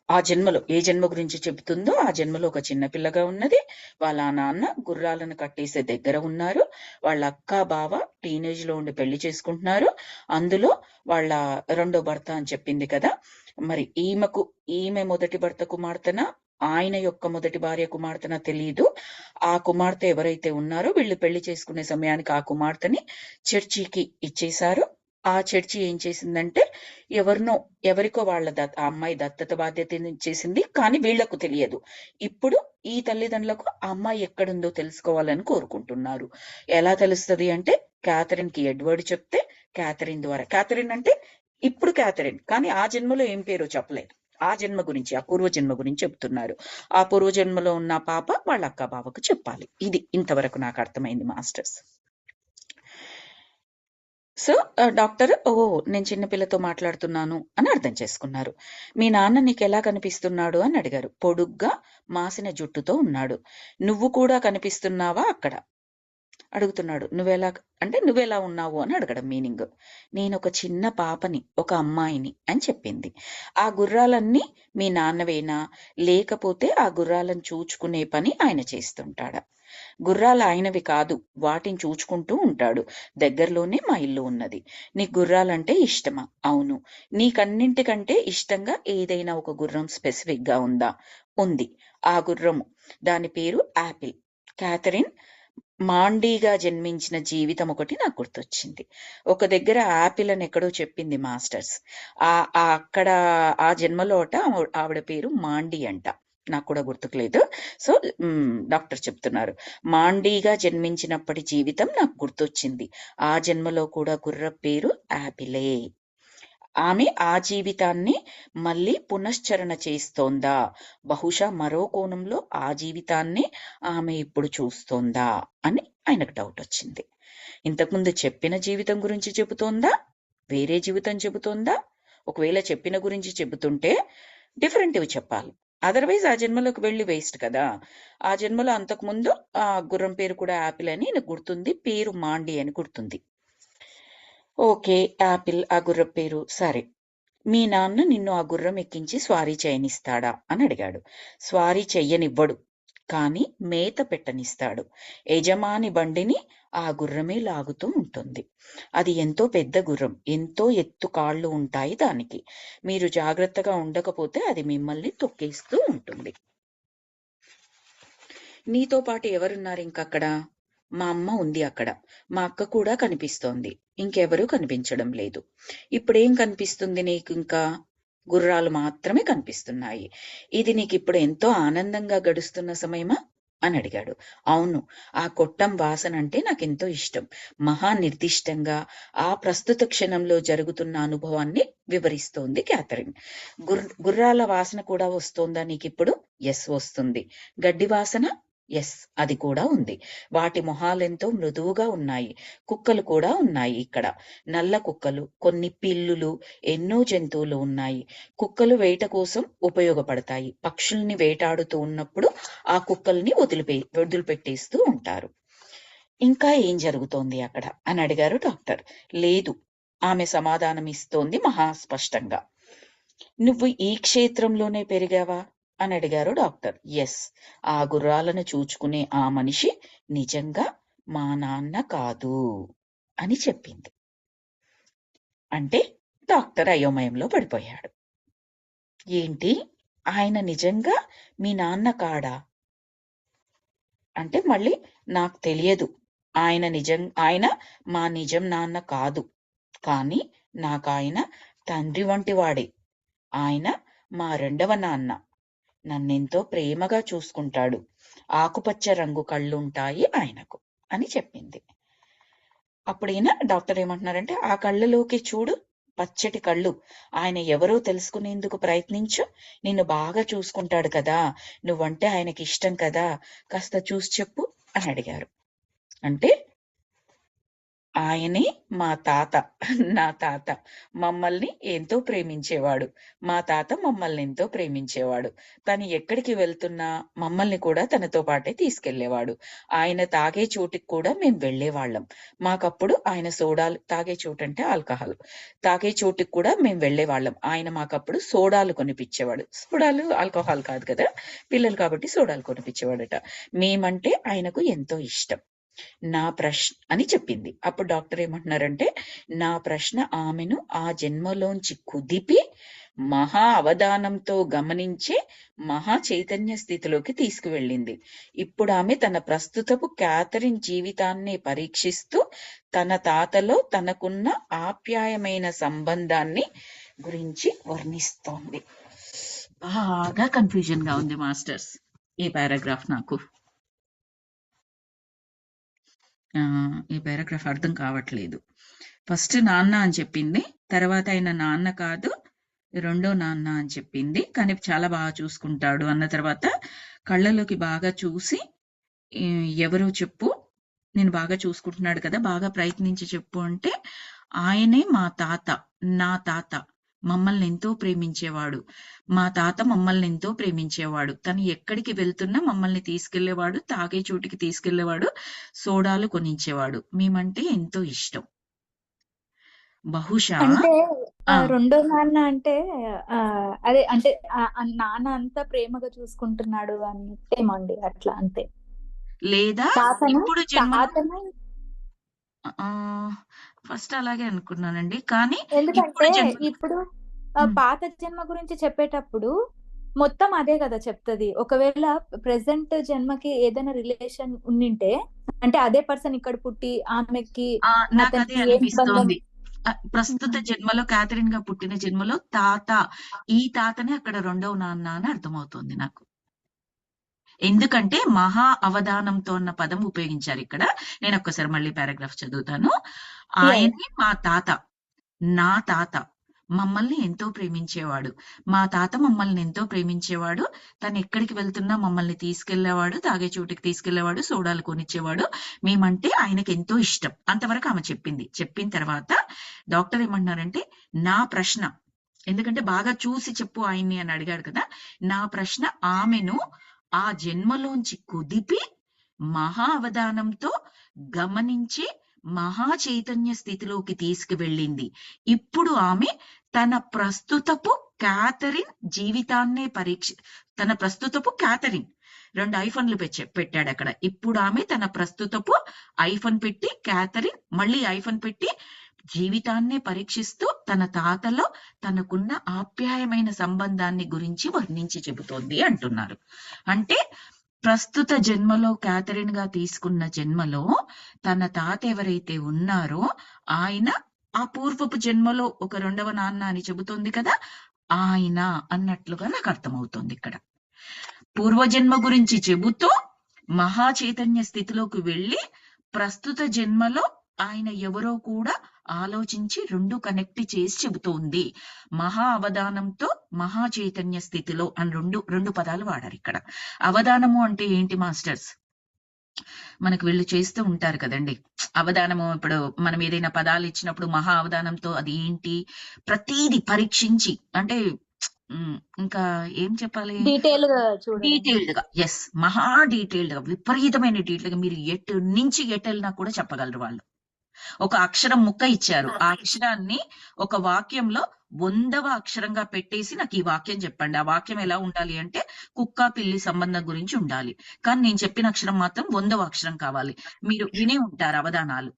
ఆ జన్మలో ఏ జన్మ గురించి చెబుతుందో ఆ జన్మలో ఒక చిన్న పిల్లగా ఉన్నది. వాళ్ళ నాన్న గుర్రాలను కట్టేసే దగ్గర ఉన్నారు. వాళ్ళ అక్క బావ టీనేజ్ లో ఉండి పెళ్లి చేసుకుంటున్నారు. అందులో వాళ్ళ రెండో భర్త అని చెప్పింది కదా, మరి ఈమె మొదటి భర్త కుమార్తెన, ఆయన యొక్క మొదటి భార్య కుమార్తెన తెలియదు. ఆ కుమార్తె ఎవరైతే ఉన్నారో వీళ్ళు పెళ్లి చేసుకునే సమయానికి ఆ కుమార్తెని చర్చికి ఇచ్చేశారు. ఆ చర్చి ఏం చేసిందంటే, ఎవరికో వాళ్ళ ఆ అమ్మాయి దత్తత బాధ్యత చేసింది, కానీ వీళ్లకు తెలియదు. ఇప్పుడు ఈ తల్లిదండ్రులకు ఆ అమ్మాయి ఎక్కడుందో తెలుసుకోవాలని కోరుకుంటున్నారు. ఎలా తెలుస్తుంది అంటే, క్యాథరిన్ కి ఎడ్వర్డ్ చెప్తే, క్యాథరిన్ ద్వారా, క్యాథరిన్ అంటే ఇప్పుడు క్యాథరిన్, కానీ ఆ జన్మలో ఏం పేరో చెప్పలేదు. ఆ జన్మ గురించి, ఆ పూర్వజన్మ గురించి చెప్తున్నారు. ఆ పూర్వజన్మలో ఉన్న పాప వాళ్ళ అక్క బావకు చెప్పాలి. ఇది ఇంతవరకు నాకు అర్థమైంది మాస్టర్స్. సో డాక్టర్ నేను చిన్నపిల్లతో మాట్లాడుతున్నాను అని అర్థం చేసుకున్నారు. మీ నాన్న నీకు ఎలా కనిపిస్తున్నాడు అని అడిగారు. పొడుగ్గా మాసిన జుట్టుతో ఉన్నాడు. నువ్వు కూడా కనిపిస్తున్నావా అక్కడ అడుగుతున్నాడు. నువ్వెలా ఉన్నావు అని అడగడం మీనింగ్. నేను ఒక చిన్న పాపని, ఒక అమ్మాయిని అని చెప్పింది. ఆ గుర్రాలన్నీ మీ నాన్నవేనా, లేకపోతే ఆ గుర్రాలను చూచుకునే పని ఆయన చేస్తుంటాడా? గుర్రాలు ఆయనవి కాదు, వాటిని చూచుకుంటూ ఉంటాడు. దగ్గరలోనే మా ఇల్లు ఉన్నది. నీకు గుర్రాలంటే ఇష్టమా? అవును. నీకన్నింటికంటే ఇష్టంగా ఏదైనా ఒక గుర్రం స్పెసిఫిక్ గా ఉందా? ఉంది. ఆ గుర్రము, దాని పేరు యాపిల్. క్యాథరిన్ మాండీగా జన్మించిన జీవితం ఒకటి నాకు గుర్తొచ్చింది. ఒక దగ్గర యాపిల్ అని ఎక్కడో చెప్పింది మాస్టర్స్. అక్కడ ఆ జన్మలోట ఆవిడ పేరు మాండీ అంట. నాకు కూడా గుర్తుకులేదు. సో డాక్టర్ చెప్తున్నారు, మాండీగా జన్మించినప్పటి జీవితం నాకు గుర్తొచ్చింది. ఆ జన్మలో కూడా గుర్ర పేరు యాపిలే. ఆమె ఆ జీవితాన్ని మళ్ళీ పునశ్చరణ చేస్తోందా? బహుశా మరో కోణంలో ఆ జీవితాన్ని ఆమె ఇప్పుడు చూస్తోందా అని ఆయనకు డౌట్ వచ్చింది. ఇంతకుముందు చెప్పిన జీవితం గురించి చెబుతోందా, వేరే జీవితం చెబుతోందా? ఒకవేళ చెప్పిన గురించి చెబుతుంటే డిఫరెంట్వి చెప్పాలి. అదర్వైజ్ ఆ జన్మలోకి వెళ్ళి వేస్ట్ కదా. ఆ జన్మలో అంతకుముందు ఆ గుర్రం పేరు కూడా యాపిల్ అని నాకు గుర్తుంది, పేరు మాండి అని గుర్తుంది. ఓకే, యాపిల్ ఆ గుర్రం పేరు. సరే, మీ నాన్న నిన్ను ఆ గుర్రం ఎక్కించి స్వారీ చేయనిస్తాడా అని అడిగాడు. స్వారీ చెయ్యనివ్వడు, కానీ మేత పెట్టనిస్తాడు. యజమాని బండిని ఆ గుర్రమే లాగుతూ ఉంటుంది. అది ఎంతో పెద్ద గుర్రం, ఎంతో ఎత్తు కాళ్ళు ఉంటాయి దానికి. మీరు జాగ్రత్తగా ఉండకపోతే అది మిమ్మల్ని తొక్కేస్తూ ఉంటుంది. నీతో పాటు ఎవరున్నారు ఇంకక్కడ? మా అమ్మ ఉంది అక్కడ. మా అక్క కూడా కనిపిస్తోంది. ఇంకెవరూ కనిపించడం లేదు. ఇప్పుడేం కనిపిస్తుంది నీకు? ఇంకా గుర్రాలు మాత్రమే కనిపిస్తున్నాయి. ఇది నీకిప్పుడు ఎంతో ఆనందంగా గడుస్తున్న సమయమా అని అడిగాడు. అవును, ఆ కొట్టం వాసన అంటే నాకెంతో ఇష్టం. మహా నిర్దిష్టంగా ఆ ప్రస్తుత క్షణంలో జరుగుతున్న అనుభవాన్ని వివరిస్తోంది క్యాథరిన్. గుర్రాల వాసన కూడా వస్తోందా నీకిప్పుడు? ఎస్, వస్తుంది. గడ్డి వాసన? ఎస్, అది కూడా ఉంది. వాటి మొహాలెంతో మృదువుగా ఉన్నాయి. కుక్కలు కూడా ఉన్నాయి ఇక్కడ. నల్ల కుక్కలు, కొన్ని పిల్లులు, ఎన్నో జంతువులు ఉన్నాయి. కుక్కలు వేట కోసం ఉపయోగపడతాయి. పక్షుల్ని వేటాడుతూ ఉన్నప్పుడు ఆ కుక్కల్ని వదిలిపెట్టేస్తూ ఉంటారు. ఇంకా ఏం జరుగుతోంది అక్కడ అని అడిగారు డాక్టర్. లేదు, ఆమె సమాధానం ఇస్తోంది మహాస్పష్టంగా. నువ్వు ఈ క్షేత్రంలోనే పెరిగావా అని అడిగారు డాక్టర్. ఎస్, ఆ గుర్రాలను చూచుకునే ఆ మనిషి నిజంగా మా నాన్న కాదు అని చెప్పింది. అంటే డాక్టర్ అయోమయంలో పడిపోయాడు. ఏంటి, ఆయన నిజంగా మీ నాన్న కాడా? అంటే మళ్ళీ నాకు తెలియదు, ఆయన మా నిజం నాన్న కాదు, కానీ నాకాయన తండ్రి వంటి వాడే. ఆయన మా రెండవ నాన్న. నన్నెంతో ప్రేమగా చూసుకుంటాడు. ఆకుపచ్చ రంగు కళ్ళుంటాయి ఆయనకు అని చెప్పింది. అప్పుడైనా డాక్టర్ ఏమంటున్నారంటే, ఆ కళ్ళలోకి చూడు, పచ్చటి కళ్ళు. ఆయన ఎవరో తెలుసుకునేందుకు ప్రయత్నించు. నిన్ను బాగా చూసుకుంటాడు కదా! నువ్వంటే ఆయనకిష్టం కదా! కాస్త చూసి చెప్పు అని అడిగారు. అంటే ఆయనే మా తాత. నా తాత. మమ్మల్ని ఎంతో ప్రేమించేవాడు. మా తాత మమ్మల్నెంతో ప్రేమించేవాడు. తను ఎక్కడికి వెళ్తున్నా మమ్మల్ని కూడా తనతో పాటే తీసుకెళ్ళేవాడు. ఆయన తాగే చోటికి కూడా మేము వెళ్ళేవాళ్ళం. మాకప్పుడు ఆయన సోడాలు తాగే చోటంటే ఆల్కహాల్. తాగే చోటికి కూడా మేము వెళ్ళేవాళ్ళం. ఆయన మాకప్పుడు సోడాలు కొనిపిచ్చేవాడు. సోడాలు ఆల్కహాల్ కాదు కదా! పిల్లలు కాబట్టి సోడాలు కొనిపిచ్చేవాడట. మేమంటే ఆయనకు ఎంతో ఇష్టం. నా అని చెప్పింది. అప్పుడు డాక్టర్ ఏమంటున్నారంటే, నా ప్రశ్న ఆమెను ఆ జన్మలోంచి కుదిపి మహా అవధానంతో గమనించే మహా చైతన్య స్థితిలోకి తీసుకువెళ్ళింది. ఇప్పుడు ఆమె తన ప్రస్తుతపు క్యాథరిన్ జీవితాన్ని పరీక్షిస్తూ తన తాతలో తనకున్న ఆప్యాయమైన సంబంధాన్ని గురించి వర్ణిస్తోంది. బాగా కన్ఫ్యూజన్ గా ఉంది మాస్టర్స్ ఈ పారాగ్రాఫ్ నాకు. ఈ పారాగ్రాఫ్ అర్థం కావట్లేదు. ఫస్ట్ నాన్న అని చెప్పింది, తర్వాత ఆయన నాన్న కాదు రెండో నాన్న అని చెప్పింది. కానీ చాలా బాగా చూసుకుంటాడు అన్న తర్వాత కళ్ళలోకి బాగా చూసి ఎవరో చెప్పు, నేను బాగా చూసుకుంటున్నాడు కదా, బాగా ప్రయత్నించి చెప్పు అంటే ఆయనే మా తాత, నా తాత మమ్మల్ని ఎంతో ప్రేమించేవాడు. మా తాత మమ్మల్ని ఎంతో ప్రేమించేవాడు. తను ఎక్కడికి వెళ్తున్నా మమ్మల్ని తీసుకెళ్లేవాడు, తాగే చోటికి తీసుకెళ్లేవాడు, సోడాలు కొనించేవాడు. మేమంటే ఎంతో ఇష్టం. బహుశా అంటే రెండో నాన్న అంటే అదే అంటే నాన్న అంతా ప్రేమగా చూసుకుంటున్నాడు అని ఏమండి అట్లా అంతే. లేదా ఇప్పుడు ఫస్ట్ అలాగే అనుకున్నానండి. కానీ ఎందుకంటే ఇప్పుడు పాత జన్మ గురించి చెప్పేటప్పుడు మొత్తం అదే కదా చెప్తది. ఒకవేళ ప్రెసెంట్ జన్మకి ఏదైనా రిలేషన్ ఉండింటే అంటే అదే పర్సన్ ఇక్కడ పుట్టి ఆమెకి నాకు అదే అనిపిస్తోంది. ప్రస్తుత జన్మలో క్యాథరిన్ గా పుట్టిన జన్మలో తాత, ఈ తాతనే అక్కడ రెండవ నాన్న అని అర్థమవుతోంది నాకు. ఎందుకంటే మహా అవధానంతో అన్న పదం ఉపయోగించారు ఇక్కడ. నేను ఒక్కసారి మళ్ళీ పారాగ్రాఫ్ చదువుతాను. ఆయనే మా తాత, నా తాత మమ్మల్ని ఎంతో ప్రేమించేవాడు. మా తాత మమ్మల్ని ఎంతో ప్రేమించేవాడు. తను ఎక్కడికి వెళ్తున్నా మమ్మల్ని తీసుకెళ్లేవాడు, తాగే చోటికి తీసుకెళ్లేవాడు, సోడాలు కొనిచ్చేవాడు. మేమంటే ఆయనకి ఎంతో ఇష్టం. అంతవరకు ఆమె చెప్పింది. చెప్పిన తర్వాత డాక్టర్ ఏమంటున్నారంటే, నా ప్రశ్న, ఎందుకంటే బాగా చూసి చెప్పు ఆయన్ని అని అడిగాడు కదా, నా ప్రశ్న ఆమెను ఆ జన్మలోంచి కుదిపి మహా అవధానంతో గమనించి మహా చైతన్య స్థితిలోకి తీసుకువెళ్ళింది. ఇప్పుడు ఆమె తన ప్రస్తుతపు క్యాథరిన్ జీవితాన్నే తన ప్రస్తుతపు క్యాథరిన్ 2 ఐఫోన్లు పెట్టాడు అక్కడ. ఇప్పుడు ఆమె తన ప్రస్తుతపు ఐఫోన్ పెట్టి క్యాథరిన్ మళ్ళీ ఐఫోన్ పెట్టి జీవితాన్నే పరీక్షిస్తూ తన తాతలో తనకున్న ఆప్యాయమైన సంబంధాన్ని గురించి వర్ణించి చెబుతోంది అంటున్నారు. అంటే ప్రస్తుత జన్మలో క్యాథరిన్ గా తీసుకున్న జన్మలో తన తాత ఎవరైతే ఉన్నారో ఆయన ఆ పూర్వపు జన్మలో ఒక రెండవ నాన్న అని చెబుతోంది కదా, ఆయన అన్నట్లుగా నాకు అర్థమవుతోంది ఇక్కడ. పూర్వజన్మ గురించి చెబుతూ మహా చైతన్య స్థితిలోకి వెళ్ళి ప్రస్తుత జన్మలో ఆయన ఎవరో కూడా ఆలోచించి 2 కనెక్ట్ చేసి చెబుతోంది. మహా అవధానంతో మహా చైతన్య స్థితిలో అని రెండు పదాలు వాడారు ఇక్కడ. అవధానము అంటే ఏంటి మాస్టర్స్? మనకు వీళ్ళు చేస్తూ ఉంటారు కదండి అవధానము. ఇప్పుడు మనం ఏదైనా పదాలు ఇచ్చినప్పుడు మహా అవధానంతో అది ఏంటి, ప్రతిదీ పరీక్షించి, అంటే ఇంకా ఏం చెప్పాలి, డీటెయిల్డ్ గా, ఎస్, మహా డీటెయిల్డ్ గా, విపరీతమైన డీటెయిల్ గా, మీరు ఎటు నుంచి ఎటెళ్ళినా కూడా చెప్పగలరు వాళ్ళు. ఒక అక్షరం ముక్క ఇచ్చారు, ఆ అక్షరాన్ని ఒక వాక్యంలో 100వ అక్షరంగా పెట్టేసి నాకు ఈ వాక్యం చెప్పండి. ఆ వాక్యం ఎలా ఉండాలి అంటే కుక్క పిల్లి సంబంధం గురించి ఉండాలి. కానీ నేను చెప్పిన అక్షరం మాత్రం 100వ అక్షరం కావాలి. మీరు వినే ఉంటారు అవధానాలు.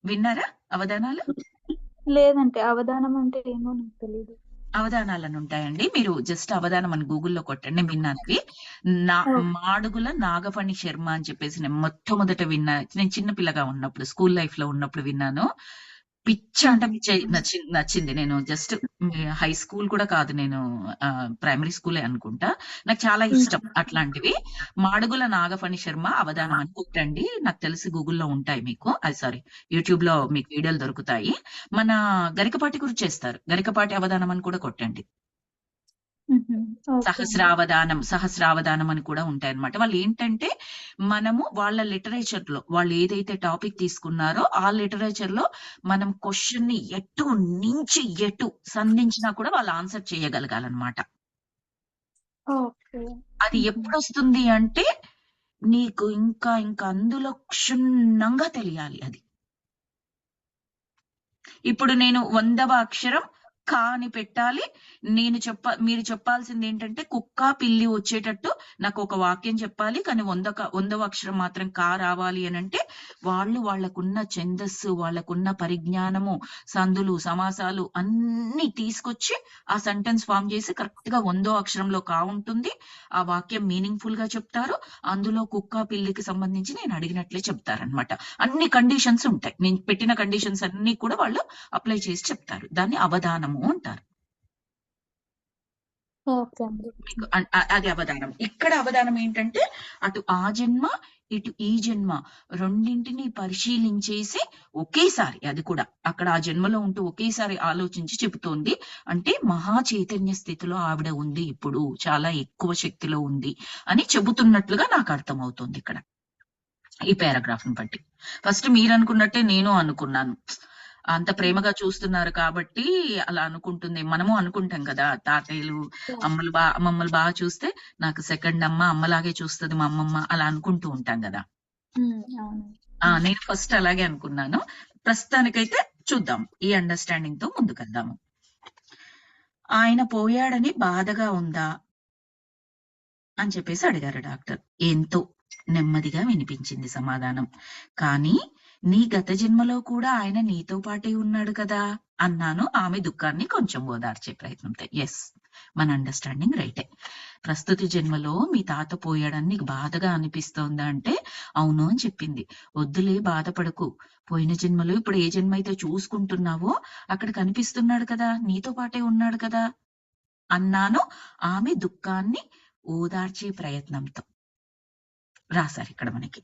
విన్నారా అవధానాలు? లేదంటే అవధానం అంటే ఏమో నాకు తెలియదు. అవధానాలను ఉంటాయండి. మీరు జస్ట్ అవధానం అని గూగుల్లో కొట్టండి. విన్నాను. మాడుగుల నాగఫణి శర్మ అని చెప్పేసి నేను మొట్టమొదట విన్నా. నేను చిన్నపిల్లగా ఉన్నప్పుడు, స్కూల్ లైఫ్ లో ఉన్నప్పుడు విన్నాను. పిచ్చ అంటే పిచ్చ నచ్చింది. నేను జస్ట్ హై స్కూల్ కూడా కాదు, నేను ప్రైమరీ స్కూలే అనుకుంటా. నాకు చాలా ఇష్టం అట్లాంటివి. మాడుగుల నాగఫణి శర్మ అవధానం అని కొట్టండి, నాకు తెలిసి గూగుల్లో ఉంటాయి మీకు, సారీ యూట్యూబ్ లో మీకు వీడియోలు దొరుకుతాయి. మన గరికపాటి గురించి చేస్తారు, గరికపాటి అవధానం అని కూడా కొట్టండి. సహస్రావధానం అని కూడా ఉంటాయి అన్నమాట. వాళ్ళు ఏంటంటే మనము వాళ్ళ లిటరేచర్ లో వాళ్ళు ఏదైతే టాపిక్ తీసుకున్నారో ఆ లిటరేచర్ లో మనం క్వశ్చన్ ని ఎటు నుంచి ఎటు సంధించినా కూడా వాళ్ళు ఆన్సర్ చేయగలగాలన్నమాట. అది ఎప్పుడు వస్తుంది అంటే నీకు ఇంకా అందులో క్షుణ్ణంగా తెలియాలి. అది ఇప్పుడు నేను 100వ అక్షరం కా అని పెట్టాలి. మీరు చెప్పాల్సింది ఏంటంటే కుక్క పిల్లి వచ్చేటట్టు నాకు ఒక వాక్యం చెప్పాలి, కానీ 100వ అక్షరం మాత్రం కా రావాలి అని అంటే వాళ్ళకున్న ఛందస్సు, వాళ్ళకున్న పరిజ్ఞానము, సందులు, సమాసాలు అన్ని తీసుకొచ్చి ఆ సెంటెన్స్ ఫామ్ చేసి కరెక్ట్ గా 100వ అక్షరంలో కా ఉంటుంది. ఆ వాక్యం మీనింగ్ఫుల్ గా చెప్తారు. అందులో కుక్క పిల్లికి సంబంధించి నేను అడిగినట్లే చెప్తారనమాట. అన్ని కండిషన్స్ ఉంటాయి, నేను పెట్టిన కండిషన్స్ అన్ని కూడా వాళ్ళు అప్లై చేసి చెప్తారు. దాన్ని అవధానము అంటారు. మీకు అది అవధానం. ఇక్కడ అవధానం ఏంటంటే అటు ఆ జన్మ ఇటు ఈ జన్మ రెండింటిని పరిశీలించేసి ఒకేసారి, అది కూడా అక్కడ ఆ జన్మలో ఉంటూ ఒకేసారి ఆలోచించి చెబుతోంది. అంటే మహా చైతన్య స్థితిలో ఆవిడ ఉంది, ఇప్పుడు చాలా ఎక్కువ శక్తిలో ఉంది అని చెబుతున్నట్లుగా నాకు అర్థమవుతుంది ఇక్కడ ఈ పారాగ్రాఫ్ ని బట్టి. ఫస్ట్ మీరు అనుకున్నట్టే నేను అనుకున్నాను, అంత ప్రేమగా చూస్తున్నారు కాబట్టి అలా అనుకుంటుంది. మనము అనుకుంటాం కదా, తాతయ్యలు అమ్మమ్మలు బాగా చూస్తే నాకు సెకండ్ అమ్మలాగే చూస్తుంది మా అమ్మమ్మ, అలా అనుకుంటూ ఉంటాం కదా. నేను ఫస్ట్ అలాగే అనుకున్నాను. ప్రస్తుతానికైతే చూద్దాం, ఈ అండర్స్టాండింగ్ తో ముందుకెళ్దాము. ఆయన పోయాడని బాధగా ఉందా అని చెప్పేసి అడిగారు డాక్టర్. ఎంతో నెమ్మదిగా వినిపించింది సమాధానం. కానీ నీ గత జన్మలో కూడా ఆయన నీతో పాటే ఉన్నాడు కదా అన్నాను, ఆమె దుఃఖాన్ని కొంచెం ఓదార్చే ప్రయత్నంతో. ఎస్, మన అండర్స్టాండింగ్ రైటే. ప్రస్తుత జన్మలో మీ తాత పోయాడని నీకు బాధగా అనిపిస్తోందా అంటే అవును అని చెప్పింది. వద్దులే, బాధపడకు. పోయిన జన్మలో ఇప్పుడు ఏ జన్మ అయితే చూసుకుంటున్నావో అక్కడ కనిపిస్తున్నాడు కదా, నీతో పాటే ఉన్నాడు కదా అన్నాను, ఆమె దుఃఖాన్ని ఓదార్చే ప్రయత్నంతో రాశారు ఇక్కడ మనకి.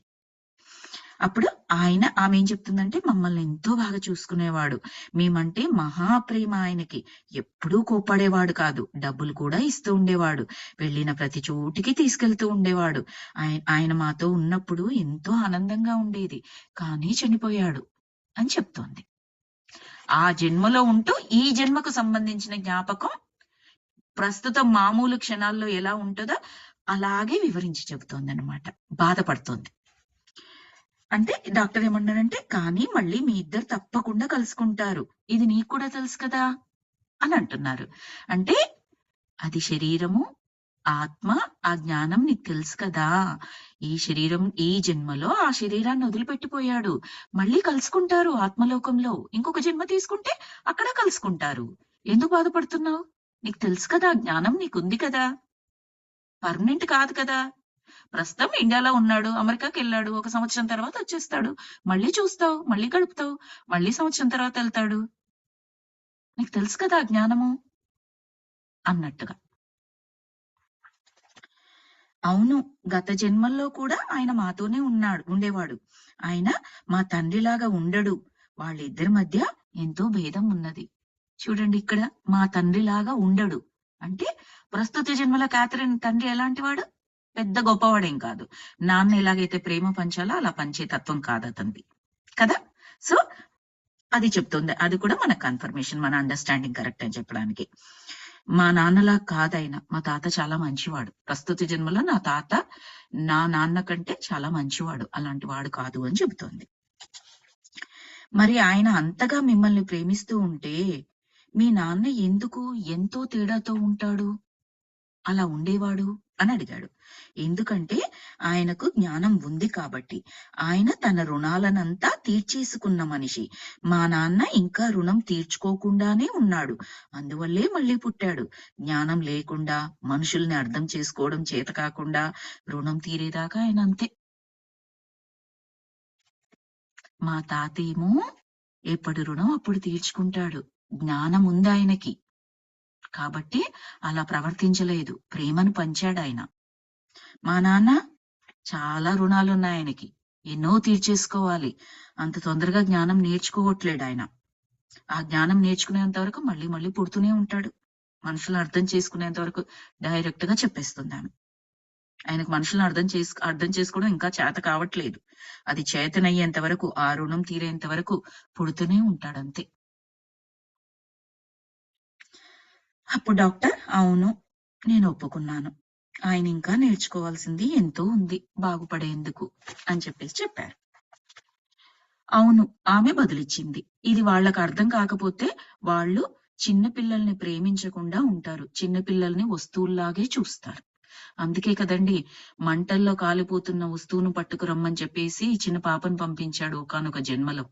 అప్పుడు ఆమె ఏం చెప్తుందంటే మమ్మల్ని ఎంతో బాగా చూసుకునేవాడు, మేమంటే మహాప్రేమ ఆయనకి, ఎప్పుడూ కోప్పడేవాడు కాదు, డబ్బులు కూడా ఇస్తూ ఉండేవాడు, వెళ్ళిన ప్రతి చోటికి తీసుకెళ్తూ ఉండేవాడు. ఆయన మాతో ఉన్నప్పుడు ఎంతో ఆనందంగా ఉండేది, కానీ చనిపోయాడు అని చెప్తోంది. ఆ జన్మలో ఉంటూ ఈ జన్మకు సంబంధించిన జ్ఞాపకం ప్రస్తుతం మామూలు క్షణాల్లో ఎలా ఉంటుందో అలాగే వివరించి చెబుతోంది అనమాట. బాధపడుతోంది. అంటే డాక్టర్ ఏమన్నారంటే, కానీ మళ్ళీ మీ ఇద్దరు తప్పకుండా కలుసుకుంటారు, ఇది నీకు కూడా తెలుసు కదా అని అంటున్నారు. అంటే అది శరీరము, ఆత్మ, ఆ జ్ఞానం నీకు తెలుసు కదా. ఈ శరీరం ఈ జన్మలో ఆ శరీరాన్ని వదిలిపెట్టిపోయాడు, మళ్ళీ కలుసుకుంటారు ఆత్మలోకంలో. ఇంకొక జన్మ తీసుకుంటే అక్కడ కలుసుకుంటారు. ఎందుకు బాధపడుతున్నావు? నీకు తెలుసు కదా, జ్ఞానం నీకుంది కదా, పర్మనెంట్ కాదు కదా. ప్రస్తుతం ఇండియాలో ఉన్నాడు, అమెరికాకి వెళ్ళాడు, 1 సంవత్సరం తర్వాత వచ్చేస్తాడు, మళ్ళీ చూస్తావు, మళ్ళీ గడుపుతావు, మళ్ళీ సంవత్సరం తర్వాత వెళ్తాడు. నీకు తెలుసు కదా జ్ఞానము అన్నట్టుగా. అవును, గత జన్మల్లో కూడా ఆయన మాతోనే ఉండేవాడు. ఆయన మా తండ్రిలాగా ఉండడు, వాళ్ళిద్దరి మధ్య ఎంతో భేదం ఉన్నది. చూడండి, ఇక్కడ మా తండ్రిలాగా ఉండడు అంటే ప్రస్తుత జన్మల క్యాథరిన్ తండ్రి ఎలాంటి వాడు? పెద్ద గొప్పవాడేం కాదు. నాన్న ఎలాగైతే ప్రేమ పంచాలో అలా పంచే తత్వం కాదు అతనిది కదా. సో అది చెప్తుంది, అది కూడా మన కన్ఫర్మేషన్, మన అండర్స్టాండింగ్ కరెక్ట్ అని చెప్పడానికి. మా నాన్నలా కాదైనా, మా తాత చాలా మంచివాడు. ప్రస్తుత జన్మలో నా తాత నా నాన్న కంటే చాలా మంచివాడు, అలాంటి వాడు కాదు అని చెబుతోంది. మరి ఆయన అంతగా మిమ్మల్ని ప్రేమిస్తూ ఉంటే మీ నాన్న ఎందుకు ఎంతో తేడాతో ఉంటాడు, అలా ఉండేవాడు అని అడిగాడు. ఎందుకంటే ఆయనకు జ్ఞానం ఉంది కాబట్టి. ఆయన తన రుణాలనంతా తీర్చేసుకున్న మనిషి. మా నాన్న ఇంకా రుణం తీర్చుకోకుండానే ఉన్నాడు, అందువల్లే మళ్ళీ పుట్టాడు. జ్ఞానం లేకుండా, మనుషుల్ని అర్థం చేసుకోవడం చేత కాకుండా రుణం తీరేదాకా ఆయన అంతే. మా తాతేమో ఎప్పటి రుణం అప్పుడు తీర్చుకుంటాడు. జ్ఞానం ఉంది ఆయనకి. కాబట్టి అలా ప్రవర్తించలేదు. ప్రేమను పంచాడు ఆయన. మా నాన్న చాలా రుణాలున్నాయి ఆయనకి. ఎన్నో తీర్చేసుకోవాలి. అంత తొందరగా జ్ఞానం నేర్చుకోవట్లేడు ఆయన. ఆ జ్ఞానం నేర్చుకునేంత వరకు మళ్ళీ మళ్ళీ పుడుతూనే ఉంటాడు. మనుషులను అర్థం చేసుకునేంత వరకు డైరెక్ట్ గా చెప్పేస్తుంది ఆమె. ఆయనకు మనుషులను అర్థం చేసుకోవడం ఇంకా చేత కావట్లేదు. అది చేతనయ్యేంత వరకు, ఆ రుణం తీరేంత వరకు పుడుతూనే ఉంటాడంతే. అప్పుడు డాక్టర్, అవును, నేను ఒప్పుకున్నాను. ఆయన ఇంకా నేర్చుకోవాల్సింది ఎంతో ఉంది బాగుపడేందుకు అని చెప్పారు. అవును, ఆమె బదులిచ్చింది. ఇది వాళ్ళకు అర్థం కాకపోతే వాళ్ళు చిన్న పిల్లల్ని ప్రేమించకుండా ఉంటారు. చిన్న పిల్లల్ని వస్తువుల్లాగే చూస్తారు. అందుకే కదండి మంటల్లో కాలిపోతున్న వస్తువును పట్టుకురమ్మని చెప్పేసి చిన్న పాపను పంపించాడు ఒకానొక జన్మలో.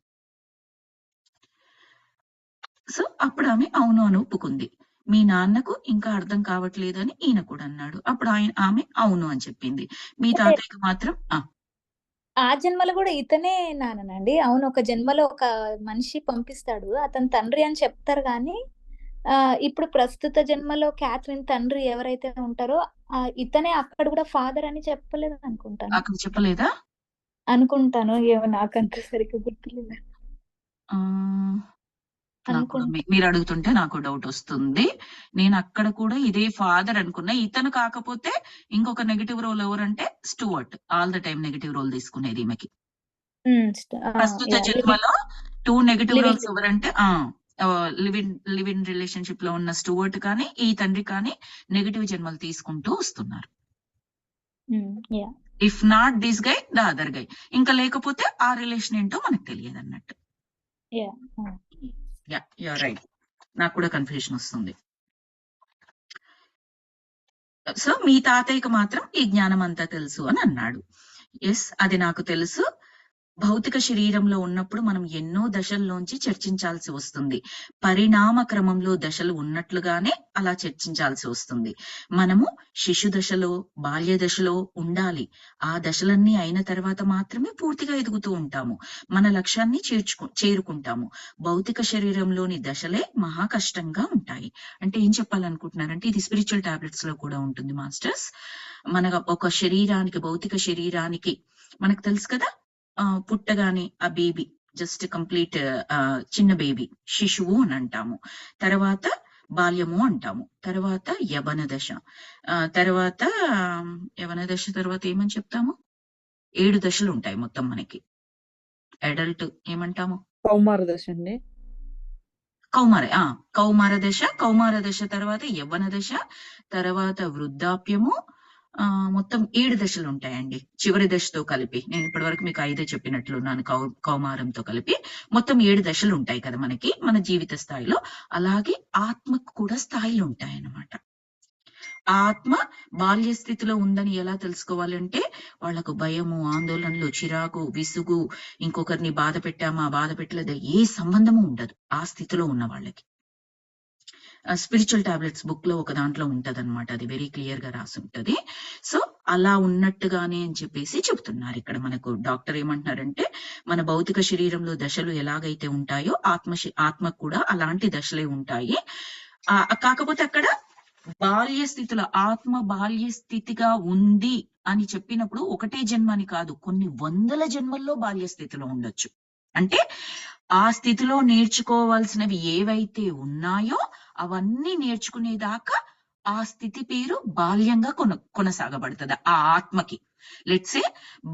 సో అప్పుడు ఆమె అవును అని ఒప్పుకుంది. మీ నాన్నకు ఇంకా అర్థం కావట్లేదని ఈయన కూడా అన్నాడు. అప్పుడు ఆమె అవును అని చెప్పింది. మీ తాతయ్యకి మాత్రం ఆ జన్మలో కూడా ఇతనే నానండి. అవును, ఒక జన్మలో ఒక మనిషి పంపిస్తాడు, అతను తండ్రి అని చెప్తారు గాని ఇప్పుడు ప్రస్తుత జన్మలో క్యాథరిన్ తండ్రి ఎవరైతే ఉంటారో ఇతనే అక్కడ కూడా ఫాదర్ అని చెప్పలేదు అనుకుంటాను. అక్కడ చెప్పలేదా? అనుకుంటాను, ఏమో నాకంత సరిగ్గా గుర్తులేదు. నాకు మీరు అడుగుతుంటే నాకు డౌట్ వస్తుంది. నేను అక్కడ కూడా ఇదే ఫాదర్ అనుకున్నా. ఇతను కాకపోతే ఇంకొక నెగటివ్ రోల్ ఎవరంటే Stuart. All the time negative role తీసుకునేది ఈమెకి. ప్రస్తుత జన్మలో 2 నెగటివ్ రోల్స్ ఎవరంటే లివ్ ఇన్ రిలేషన్షిప్ లో ఉన్న స్టూవర్ట్ కానీ ఈ తండ్రి కానీ నెగటివ్ జన్మలు తీసుకుంటూ వస్తున్నారు. If not this guy the other guy. ఇంకా లేకపోతే ఆ రిలేషన్ ఏంటో మనకు తెలియదు అన్నట్టు. You're right. నాకు కూడా కన్ఫ్యూజన్ వస్తుంది. సో మీ తాతయ్యకి మాత్రం ఈ జ్ఞానం అంతా తెలుసు అని అన్నాడు. ఎస్, అది నాకు తెలుసు. భౌతిక శరీరంలో ఉన్నప్పుడు మనం ఎన్నో దశల్లోంచి చర్చించాల్సి వస్తుంది. పరిణామ క్రమంలో దశలు ఉన్నట్లుగానే అలా చర్చించాల్సి వస్తుంది. మనము శిశు దశలో, బాల్య దశలో ఉండాలి. ఆ దశలన్నీ అయిన తర్వాత మాత్రమే పూర్తిగా ఎదుగుతూ ఉంటాము. మన లక్ష్యాన్ని చేరుకుంటాము. భౌతిక శరీరంలోని దశలే మహా కష్టంగా ఉంటాయి. అంటే ఏం చెప్పాలనుకుంటున్నారంటే, ఇది స్పిరిచువల్ టాబ్లెట్స్ లో కూడా ఉంటుంది మాస్టర్స్. మన ఒక శరీరానికి, భౌతిక శరీరానికి మనకు తెలుసు కదా, పుట్టగానే ఆ బేబీ జస్ట్ కంప్లీట్ చిన్న బేబీ, శిశువు అని అంటాము. తర్వాత బాల్యము అంటాము. తర్వాత యవన దశ. తర్వాత యవన దశ తర్వాత ఏమని చెప్తాము? 7 దశలు ఉంటాయి మొత్తం మనకి. అడల్ట్ ఏమంటాము? కౌమార దశ అండి. కౌమార దశ తర్వాత యవ్వన దశ, తర్వాత వృద్ధాప్యము. మొత్తం 7 దశలు ఉంటాయండి చివరి దశతో కలిపి. నేను ఇప్పటి వరకు మీకు 5 చెప్పినట్లున్నాను. కౌమారంతో కలిపి మొత్తం 7 దశలు ఉంటాయి కదా మనకి మన జీవిత స్థాయిలో. అలాగే ఆత్మకు కూడా స్థాయిలు ఉంటాయన్నమాట. ఆత్మ బాల్య స్థితిలో ఉందని ఎలా తెలుసుకోవాలంటే, వాళ్లకు భయము, ఆందోళనలు, చిరాకు, విసుగు, ఇంకొకరిని బాధ పెట్టామా, బాధ పెట్టలేదా, ఏ సంబంధము ఉండదు ఆ స్థితిలో ఉన్న వాళ్ళకి. స్పిరిచువల్ టాబ్లెట్స్ బుక్ లో ఒక దాంట్లో ఉంటది అనమాట. అది వెరీ క్లియర్ గా రాసి ఉంటది. సో అలా ఉన్నట్టుగానే అని చెప్పేసి చెప్తున్నారు ఇక్కడ మనకు. డాక్టర్ ఏమంటున్నారంటే, మన భౌతిక శరీరంలో దశలు ఎలాగైతే ఉంటాయో ఆత్మకు కూడా అలాంటి దశలే ఉంటాయి. కాకపోతే అక్కడ బాల్య స్థితిలో ఆత్మ బాల్య స్థితిగా ఉంది అని చెప్పినప్పుడు ఒకటే జన్మ అని కాదు, కొన్ని వందల జన్మల్లో బాల్య స్థితిలో ఉండొచ్చు. అంటే ఆ స్థితిలో నేర్చుకోవాల్సినవి ఏవైతే ఉన్నాయో అవన్నీ నేర్చుకునేదాకా ఆ స్థితి పేరు బాల్యంగా కొనసాగబడుతుంది ఆ ఆత్మకి. లెట్సే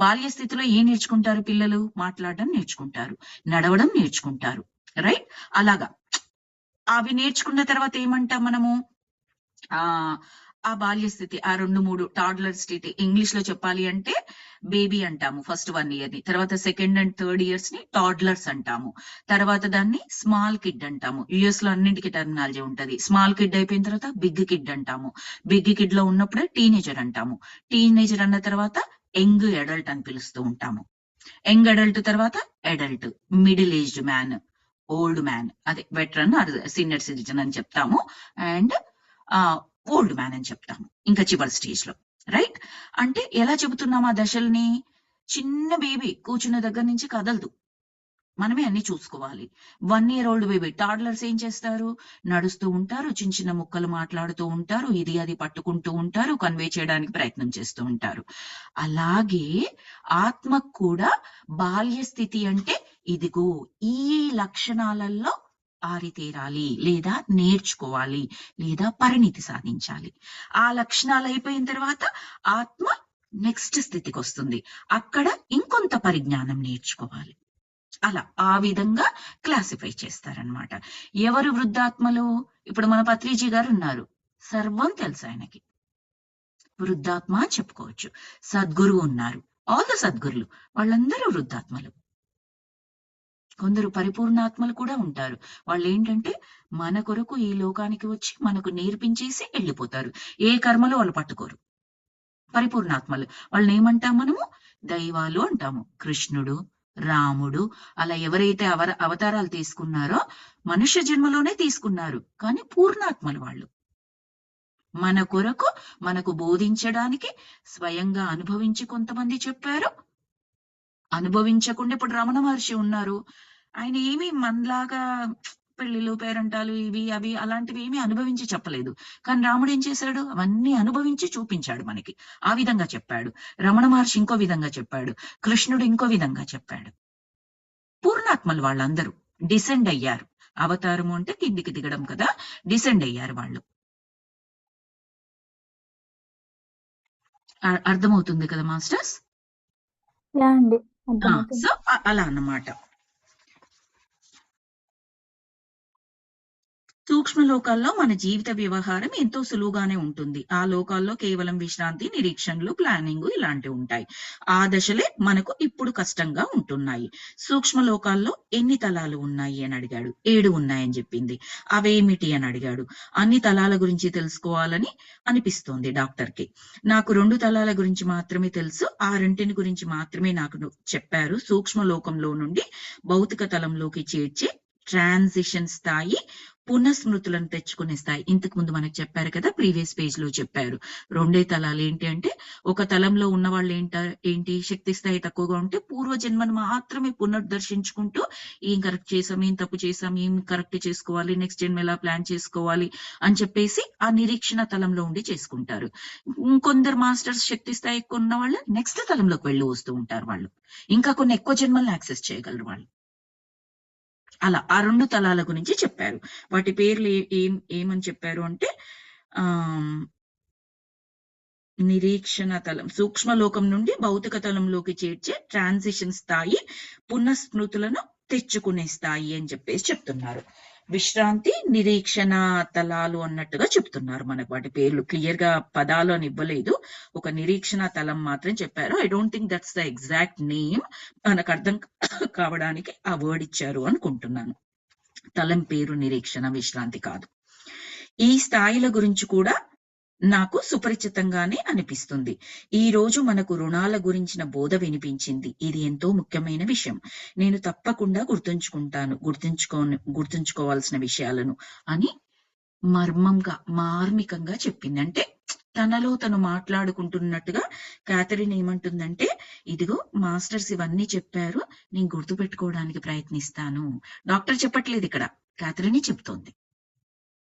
బాల్య స్థితిలో ఏం నేర్చుకుంటారు పిల్లలు? మాట్లాడడం నేర్చుకుంటారు, నడవడం నేర్చుకుంటారు, రైట్? అలాగా అవి నేర్చుకున్న తర్వాత ఏమంటాం మనము? ఆ బాల్య స్థితి, ఆ 2-3 టాడ్లర్ స్టేట్, ఇంగ్లీష్ లో చెప్పాలి అంటే బేబీ అంటాము ఫస్ట్ 1 year ని. తర్వాత 2nd and 3rd years ని టాడ్లర్స్ అంటాము. తర్వాత దాన్ని స్మాల్ కిడ్ అంటాము. యుఎస్ లో అన్నింటికి టెర్మినాలజీ ఉంటది. స్మాల్ కిడ్ అయిపోయిన తర్వాత బిగ్ కిడ్ అంటాము. బిగ్ కిడ్ లో ఉన్నప్పుడే టీనేజర్ అంటాము. టీనేజర్ అన్న తర్వాత యంగ్ అడల్ట్ అని పిలుస్తూ ఉంటాము. యంగ్ అడల్ట్ తర్వాత adult, middle aged man, old man, అదే వెటరన్ ఆర్ సీనియర్ సిటిజన్ అని చెప్తాము. అండ్ ఓల్డ్ మ్యాన్ అని చెప్తాము ఇంకా చివరి స్టేజ్ లో, రైట్? అంటే ఎలా చెబుతున్నాం ఆ దశల్ని? చిన్న బేబీ కూర్చున్న దగ్గర నుంచి కదలదు. మనమే అన్ని చూసుకోవాలి. 1 year old బేబీ, టాడ్లర్స్ ఏం చేస్తారు? నడుస్తూ ఉంటారు, చిన్న చిన్న ముక్కలు మాట్లాడుతూ ఉంటారు, ఇది అది పట్టుకుంటూ ఉంటారు, కన్వే చేయడానికి ప్రయత్నం చేస్తూ ఉంటారు. అలాగే ఆత్మకు కూడా బాల్య స్థితి అంటే ఇదిగో ఈ లక్షణాలలో ఆరితేరాలి, లేదా నేర్చుకోవాలి, లేదా పరిణితి సాధించాలి. ఆ లక్షణాలు అయిపోయిన తర్వాత ఆత్మ నెక్స్ట్ స్థితికి వస్తుంది. అక్కడ ఇంకొంత పరిజ్ఞానం నేర్చుకోవాలి. అలా ఆ విధంగా క్లాసిఫై చేస్తారనమాట. ఎవరు వృద్ధాత్మలు? ఇప్పుడు మన పత్రిజీ గారు ఉన్నారు, సర్వం తెలుసు ఆయనకి, వృద్ధాత్మ అని చెప్పుకోవచ్చు. సద్గురువు ఉన్నారు, ఆల్ ద సద్గురులు, వాళ్ళందరూ వృద్ధాత్మలు. కొందరు పరిపూర్ణాత్మలు కూడా ఉంటారు. వాళ్ళు ఏంటంటే మన కొరకు ఈ లోకానికి వచ్చి మనకు నేర్పించేసి వెళ్ళిపోతారు. ఏ కర్మలు వాళ్ళు పట్టుకోరు. పరిపూర్ణాత్మలు వాళ్ళని ఏమంటాం మనము? దైవాలు అంటాము. కృష్ణుడు, రాముడు, అలా ఎవరైతే అవతారాలు తీసుకున్నారో మనుష్య జన్మలోనే తీసుకున్నారు, కానీ పూర్ణాత్మలు వాళ్ళు. మన కొరకు మనకు బోధించడానికి స్వయంగా అనుభవించి కొంతమంది చెప్పారు, అనుభవించకుండా ఇప్పుడు రమణ మహర్షి ఉన్నారు, ఆయన ఏమి మనలాగా పెళ్లిళ్ళు, పేరంటాలు, ఇవి అవి అలాంటివి ఏమీ అనుభవించి చెప్పలేదు. కానీ రాముడు ఏం చేశాడు? అవన్నీ అనుభవించి చూపించాడు మనకి. ఆ విధంగా చెప్పాడు. రమణ మహర్షి ఇంకో విధంగా చెప్పాడు, కృష్ణుడు ఇంకో విధంగా చెప్పాడు. పూర్ణాత్మలు వాళ్ళందరూ డిసెండ్ అయ్యారు. అవతారము అంటే కిందికి దిగడం కదా, డిసెండ్ అయ్యారు వాళ్ళు. అర్థమవుతుంది కదా మాస్టర్స్? సో అలా అన్నమాట. సూక్ష్మ లోకాల్లో మన జీవిత వ్యవహారం ఎంతో సులువుగానే ఉంటుంది. ఆ లోకాల్లో కేవలం విశ్రాంతి, నిరీక్షణలు, ప్లానింగ్ ఇలాంటివి ఉంటాయి. ఆ దశలే మనకు ఇప్పుడు కష్టంగా ఉంటున్నాయి. సూక్ష్మ లోకాల్లో ఎన్ని తలాలు ఉన్నాయి అని అడిగాడు. 7 ఉన్నాయని చెప్పింది. అవేమిటి అని అడిగాడు. అన్ని తలాల గురించి తెలుసుకోవాలని అనిపిస్తోంది డాక్టర్కి. నాకు 2 తలాల గురించి మాత్రమే తెలుసు, ఆ 2 గురించి మాత్రమే నాకు చెప్పారు. సూక్ష్మ లోకంలో నుండి భౌతిక తలంలోకి చేర్చే ట్రాన్సిషన్ స్థాయి, పునఃస్మృతులను తెచ్చుకునే స్థాయి. ఇంతకు ముందు మనకు చెప్పారు కదా, ప్రీవియస్ పేజ్ లో చెప్పారు. 2 తలాలు ఏంటి అంటే, ఒక తలంలో ఉన్న వాళ్ళు ఏంటి శక్తి స్థాయి తక్కువగా ఉంటే పూర్వజన్మను మాత్రమే పునర్దర్శించుకుంటూ ఏం కరెక్ట్ చేసాం, ఏం తప్పు చేసాం, ఏం కరెక్ట్ చేసుకోవాలి, నెక్స్ట్ జన్మ ఎలా ప్లాన్ చేసుకోవాలి అని చెప్పేసి ఆ నిరీక్షణ తలంలో ఉండి చేసుకుంటారు. కొందరు మాస్టర్స్ శక్తి స్థాయి ఎక్కువ ఉన్న వాళ్ళు నెక్స్ట్ తలంలోకి వెళ్ళి వస్తూ ఉంటారు. వాళ్ళు ఇంకా కొన్ని ఎక్కువ జన్మలను యాక్సెస్ చేయగలరు వాళ్ళు. అలా ఆ 2 తలాల గురించి చెప్పారు. వాటి పేర్లు ఏమని చెప్పారు అంటే, నిరీక్షణ తలం, సూక్ష్మ లోకం నుండి భౌతిక తలంలోకి చేర్చే ట్రాన్సిషన్ స్థాయి, పునఃస్మృతులను తెచ్చుకునే స్థాయి అని చెప్పేసి చెప్తున్నారు. విశ్రాంతి, నిరీక్షణ తలాలు అన్నట్టుగా చెప్తున్నారు మనకు. వాటి పేర్లు క్లియర్ గా పదాలు అని ఇవ్వలేదు, ఒక నిరీక్షణ తలం మాత్రం చెప్పారు. I don't think that's the exact name, మనకు అర్థం కావడానికి ఆ వర్డ్ ఇచ్చారు అనుకుంటున్నాను. తలం పేరు నిరీక్షణ, విశ్రాంతి కాదు. ఈ స్థాయిల గురించి కూడా నాకు సుపరిచితంగానే అనిపిస్తుంది. ఈ రోజు మనకు రుణాల గురించిన బోధ వినిపించింది. ఇది ఎంతో ముఖ్యమైన విషయం. నేను తప్పకుండా గుర్తుంచుకోవాల్సిన విషయాలను అని మార్మికంగా చెప్పింది. అంటే తనలో తను మాట్లాడుకుంటున్నట్టుగా క్యాథరిన్ ఏమంటుందంటే, ఇదిగో మాస్టర్స్ ఇవన్నీ చెప్పారు, నేను గుర్తుపెట్టుకోవడానికి ప్రయత్నిస్తాను. డాక్టర్ చెప్పట్లేదు ఇక్కడ, క్యాథరిన్ చెప్తోంది.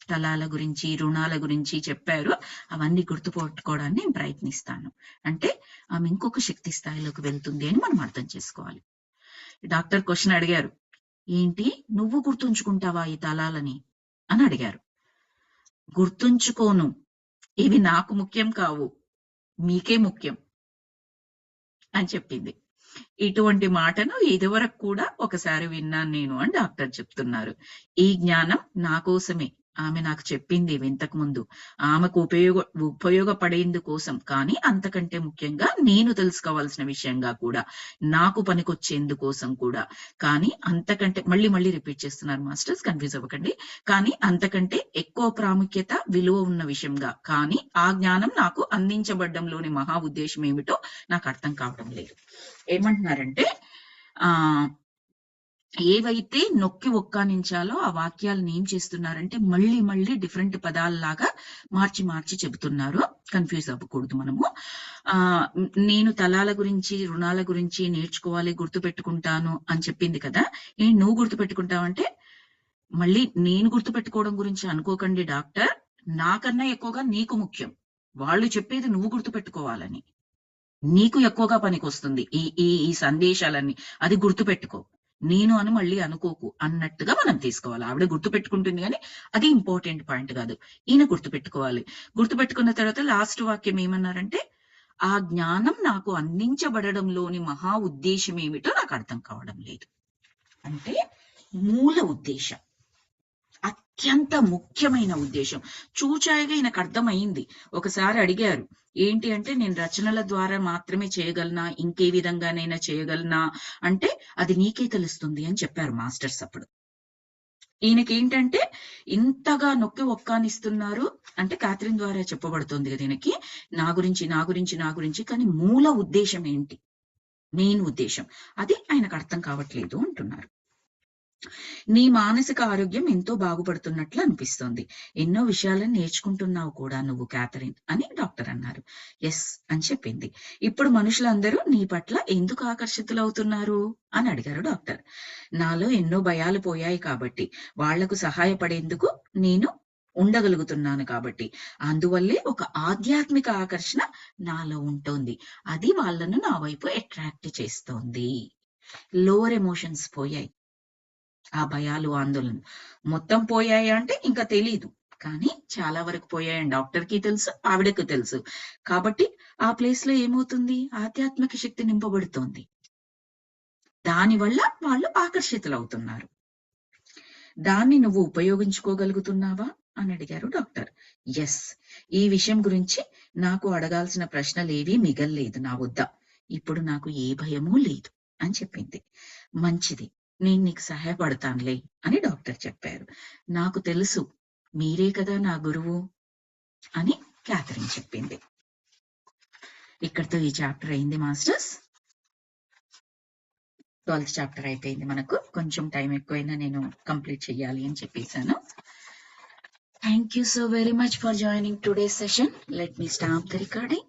తలాల గురించి, రుణాల గురించి చెప్పారు, అవన్నీ గుర్తుపెట్టుకోవడానికి నేను ప్రయత్నిస్తాను. అంటే ఆమె ఇంకొక శక్తి స్థాయిలోకి వెళ్తుంది అని మనం అర్థం చేసుకోవాలి. డాక్టర్ క్వశ్చన్ అడిగారు, ఏంటి నువ్వు గుర్తుంచుకుంటావా ఈ తలాలని అని అడిగారు. గుర్తుంచుకోను, ఇవి నాకు ముఖ్యం కావు, మీకే ముఖ్యం అని చెప్పింది. ఇటువంటి మాటను ఇదివరకు కూడా ఒకసారి విన్నాను నేను అని డాక్టర్ చెప్తున్నారు. ఈ జ్ఞానం నా కోసమే, ఆమె నాకు చెప్పింది ఇంతకు ముందు, ఆమెకు ఉపయోగపడేందుకోసం, కానీ అంతకంటే ముఖ్యంగా నేను తెలుసుకోవాల్సిన విషయంగా కూడా, నాకు పనికొచ్చేందుకోసం కూడా, కానీ అంతకంటే మళ్ళీ రిపీట్ చేస్తున్నారు మాస్టర్స్, కన్ఫ్యూజ్ అవ్వకండి, కానీ అంతకంటే ఎక్కువ ప్రాముఖ్యత, విలువ ఉన్న విషయంగా, కానీ ఆ జ్ఞానం నాకు అందించబడ్డంలోని మహా ఉద్దేశం ఏమిటో నాకు అర్థం కావడం లేదు. ఏమంటున్నారంటే, ఏవైతే నొక్కి ఒక్కానించాలో ఆ వాక్యాలను ఏం చేస్తున్నారంటే మళ్ళీ మళ్ళీ డిఫరెంట్ పదాలలాగా మార్చి మార్చి చెబుతున్నారు. కన్ఫ్యూజ్ అవ్వకూడదు మనము. నేను తలాల గురించి రుణాల గురించి నేర్చుకోవాలి, గుర్తుపెట్టుకుంటాను అని చెప్పింది కదా. నువ్వు గుర్తుపెట్టుకుంటావంటే మళ్ళీ నేను గుర్తుపెట్టుకోవడం గురించి అనుకోకండి డాక్టర్, నాకన్నా ఎక్కువగా నీకు ముఖ్యం. వాళ్ళు చెప్పేది నువ్వు గుర్తుపెట్టుకోవాలని, నీకు ఎక్కువగా పనికొస్తుంది ఈ ఈ సందేశాలన్నీ, అది గుర్తుపెట్టుకో, నేను అని మళ్ళీ అనుకోకు అన్నట్టుగా మనం తీసుకోవాలి. ఆవిడ గుర్తుపెట్టుకుంటుంది కానీ అది ఇంపార్టెంట్ పాయింట్ కాదు, ఈయన గుర్తుపెట్టుకోవాలి. గుర్తుపెట్టుకున్న తర్వాత లాస్ట్ వాక్యం ఏమన్నారంటే, ఆ జ్ఞానం నాకు అందించబడడంలోని మహా ఉద్దేశం ఏమిటో నాకు అర్థం కావడం లేదు. అంటే మూల ఉద్దేశం, అత్యంత ముఖ్యమైన ఉద్దేశం చూచాయిగా ఈయనకు అర్థమైంది. ఒకసారి అడిగారు, ఏంటి అంటే నేను రచనల ద్వారా మాత్రమే చేయగలనా, ఇంకే విధంగానైనా చేయగలనా అంటే అది నీకే తెలుస్తుంది అని చెప్పారు మాస్టర్స్. అప్పుడు ఈయనకేంటంటే ఇంతగా నొక్కి ఒక్కానిస్తున్నారు అంటే క్యాథరిన్ ద్వారా చెప్పబడుతుంది కదా ఈయనకి, నా గురించి నా గురించి నా గురించి, కానీ మూల ఉద్దేశం ఏంటి, మెయిన్ ఉద్దేశం అది ఆయనకు అర్థం కావట్లేదు అంటున్నారు. నీ మానసిక ఆరోగ్యం ఎంతో బాగుపడుతున్నట్లు అనిపిస్తోంది, ఎన్నో విషయాలను నేర్చుకుంటున్నావు కూడా నువ్వు క్యాథరిన్ అని డాక్టర్ అన్నారు. ఎస్ అని చెప్పింది. ఇప్పుడు మనుషులందరూ నీ పట్ల ఎందుకు ఆకర్షితులవుతున్నారు అని అడిగారు డాక్టర్. నాలో ఎన్నో భయాలు పోయాయి కాబట్టి, వాళ్లకు సహాయపడేందుకు నేను ఉండగలుగుతున్నాను కాబట్టి, అందువల్లే ఒక ఆధ్యాత్మిక ఆకర్షణ నాలో ఉంటుంది, అది వాళ్ళను నా వైపు అట్రాక్ట్ చేస్తోంది. లోవర్ ఎమోషన్స్ పోయాయి, ఆ భయాలు ఆందోళన మొత్తం పోయాయి అంటే ఇంకా తెలీదు, కానీ చాలా వరకు పోయాయని డాక్టర్కి తెలుసు, ఆవిడకు తెలుసు. కాబట్టి ఆ ప్లేస్ లో ఏమవుతుంది, ఆధ్యాత్మిక శక్తి నింపబడుతోంది, దానివల్ల వాళ్ళు ఆకర్షితులవుతున్నారు. దాన్ని నువ్వు ఉపయోగించుకోగలుగుతున్నావా అని అడిగారు డాక్టర్. ఎస్, ఈ విషయం గురించి నాకు అడగాల్సిన ప్రశ్నలు ఏవీ మిగల్లేదు నా వద్ద, ఇప్పుడు నాకు ఏ భయమూ లేదు అని చెప్పింది. మంచిది, నేను నీకు సహాయపడతానులే అని డాక్టర్ చెప్పారు. నాకు తెలుసు, మీరే కదా నా గురువు అని క్యాథరిన్ చెప్పింది. ఇక్కడితో ఈ చాప్టర్ అయింది మాస్టర్స్. 12th చాప్టర్ అయిపోయింది మనకు. కొంచెం టైం ఎక్కువైనా నేను కంప్లీట్ చెయ్యాలి అని చెప్పేశాను. Thank you so very much for joining today's session. Let me stop the recording.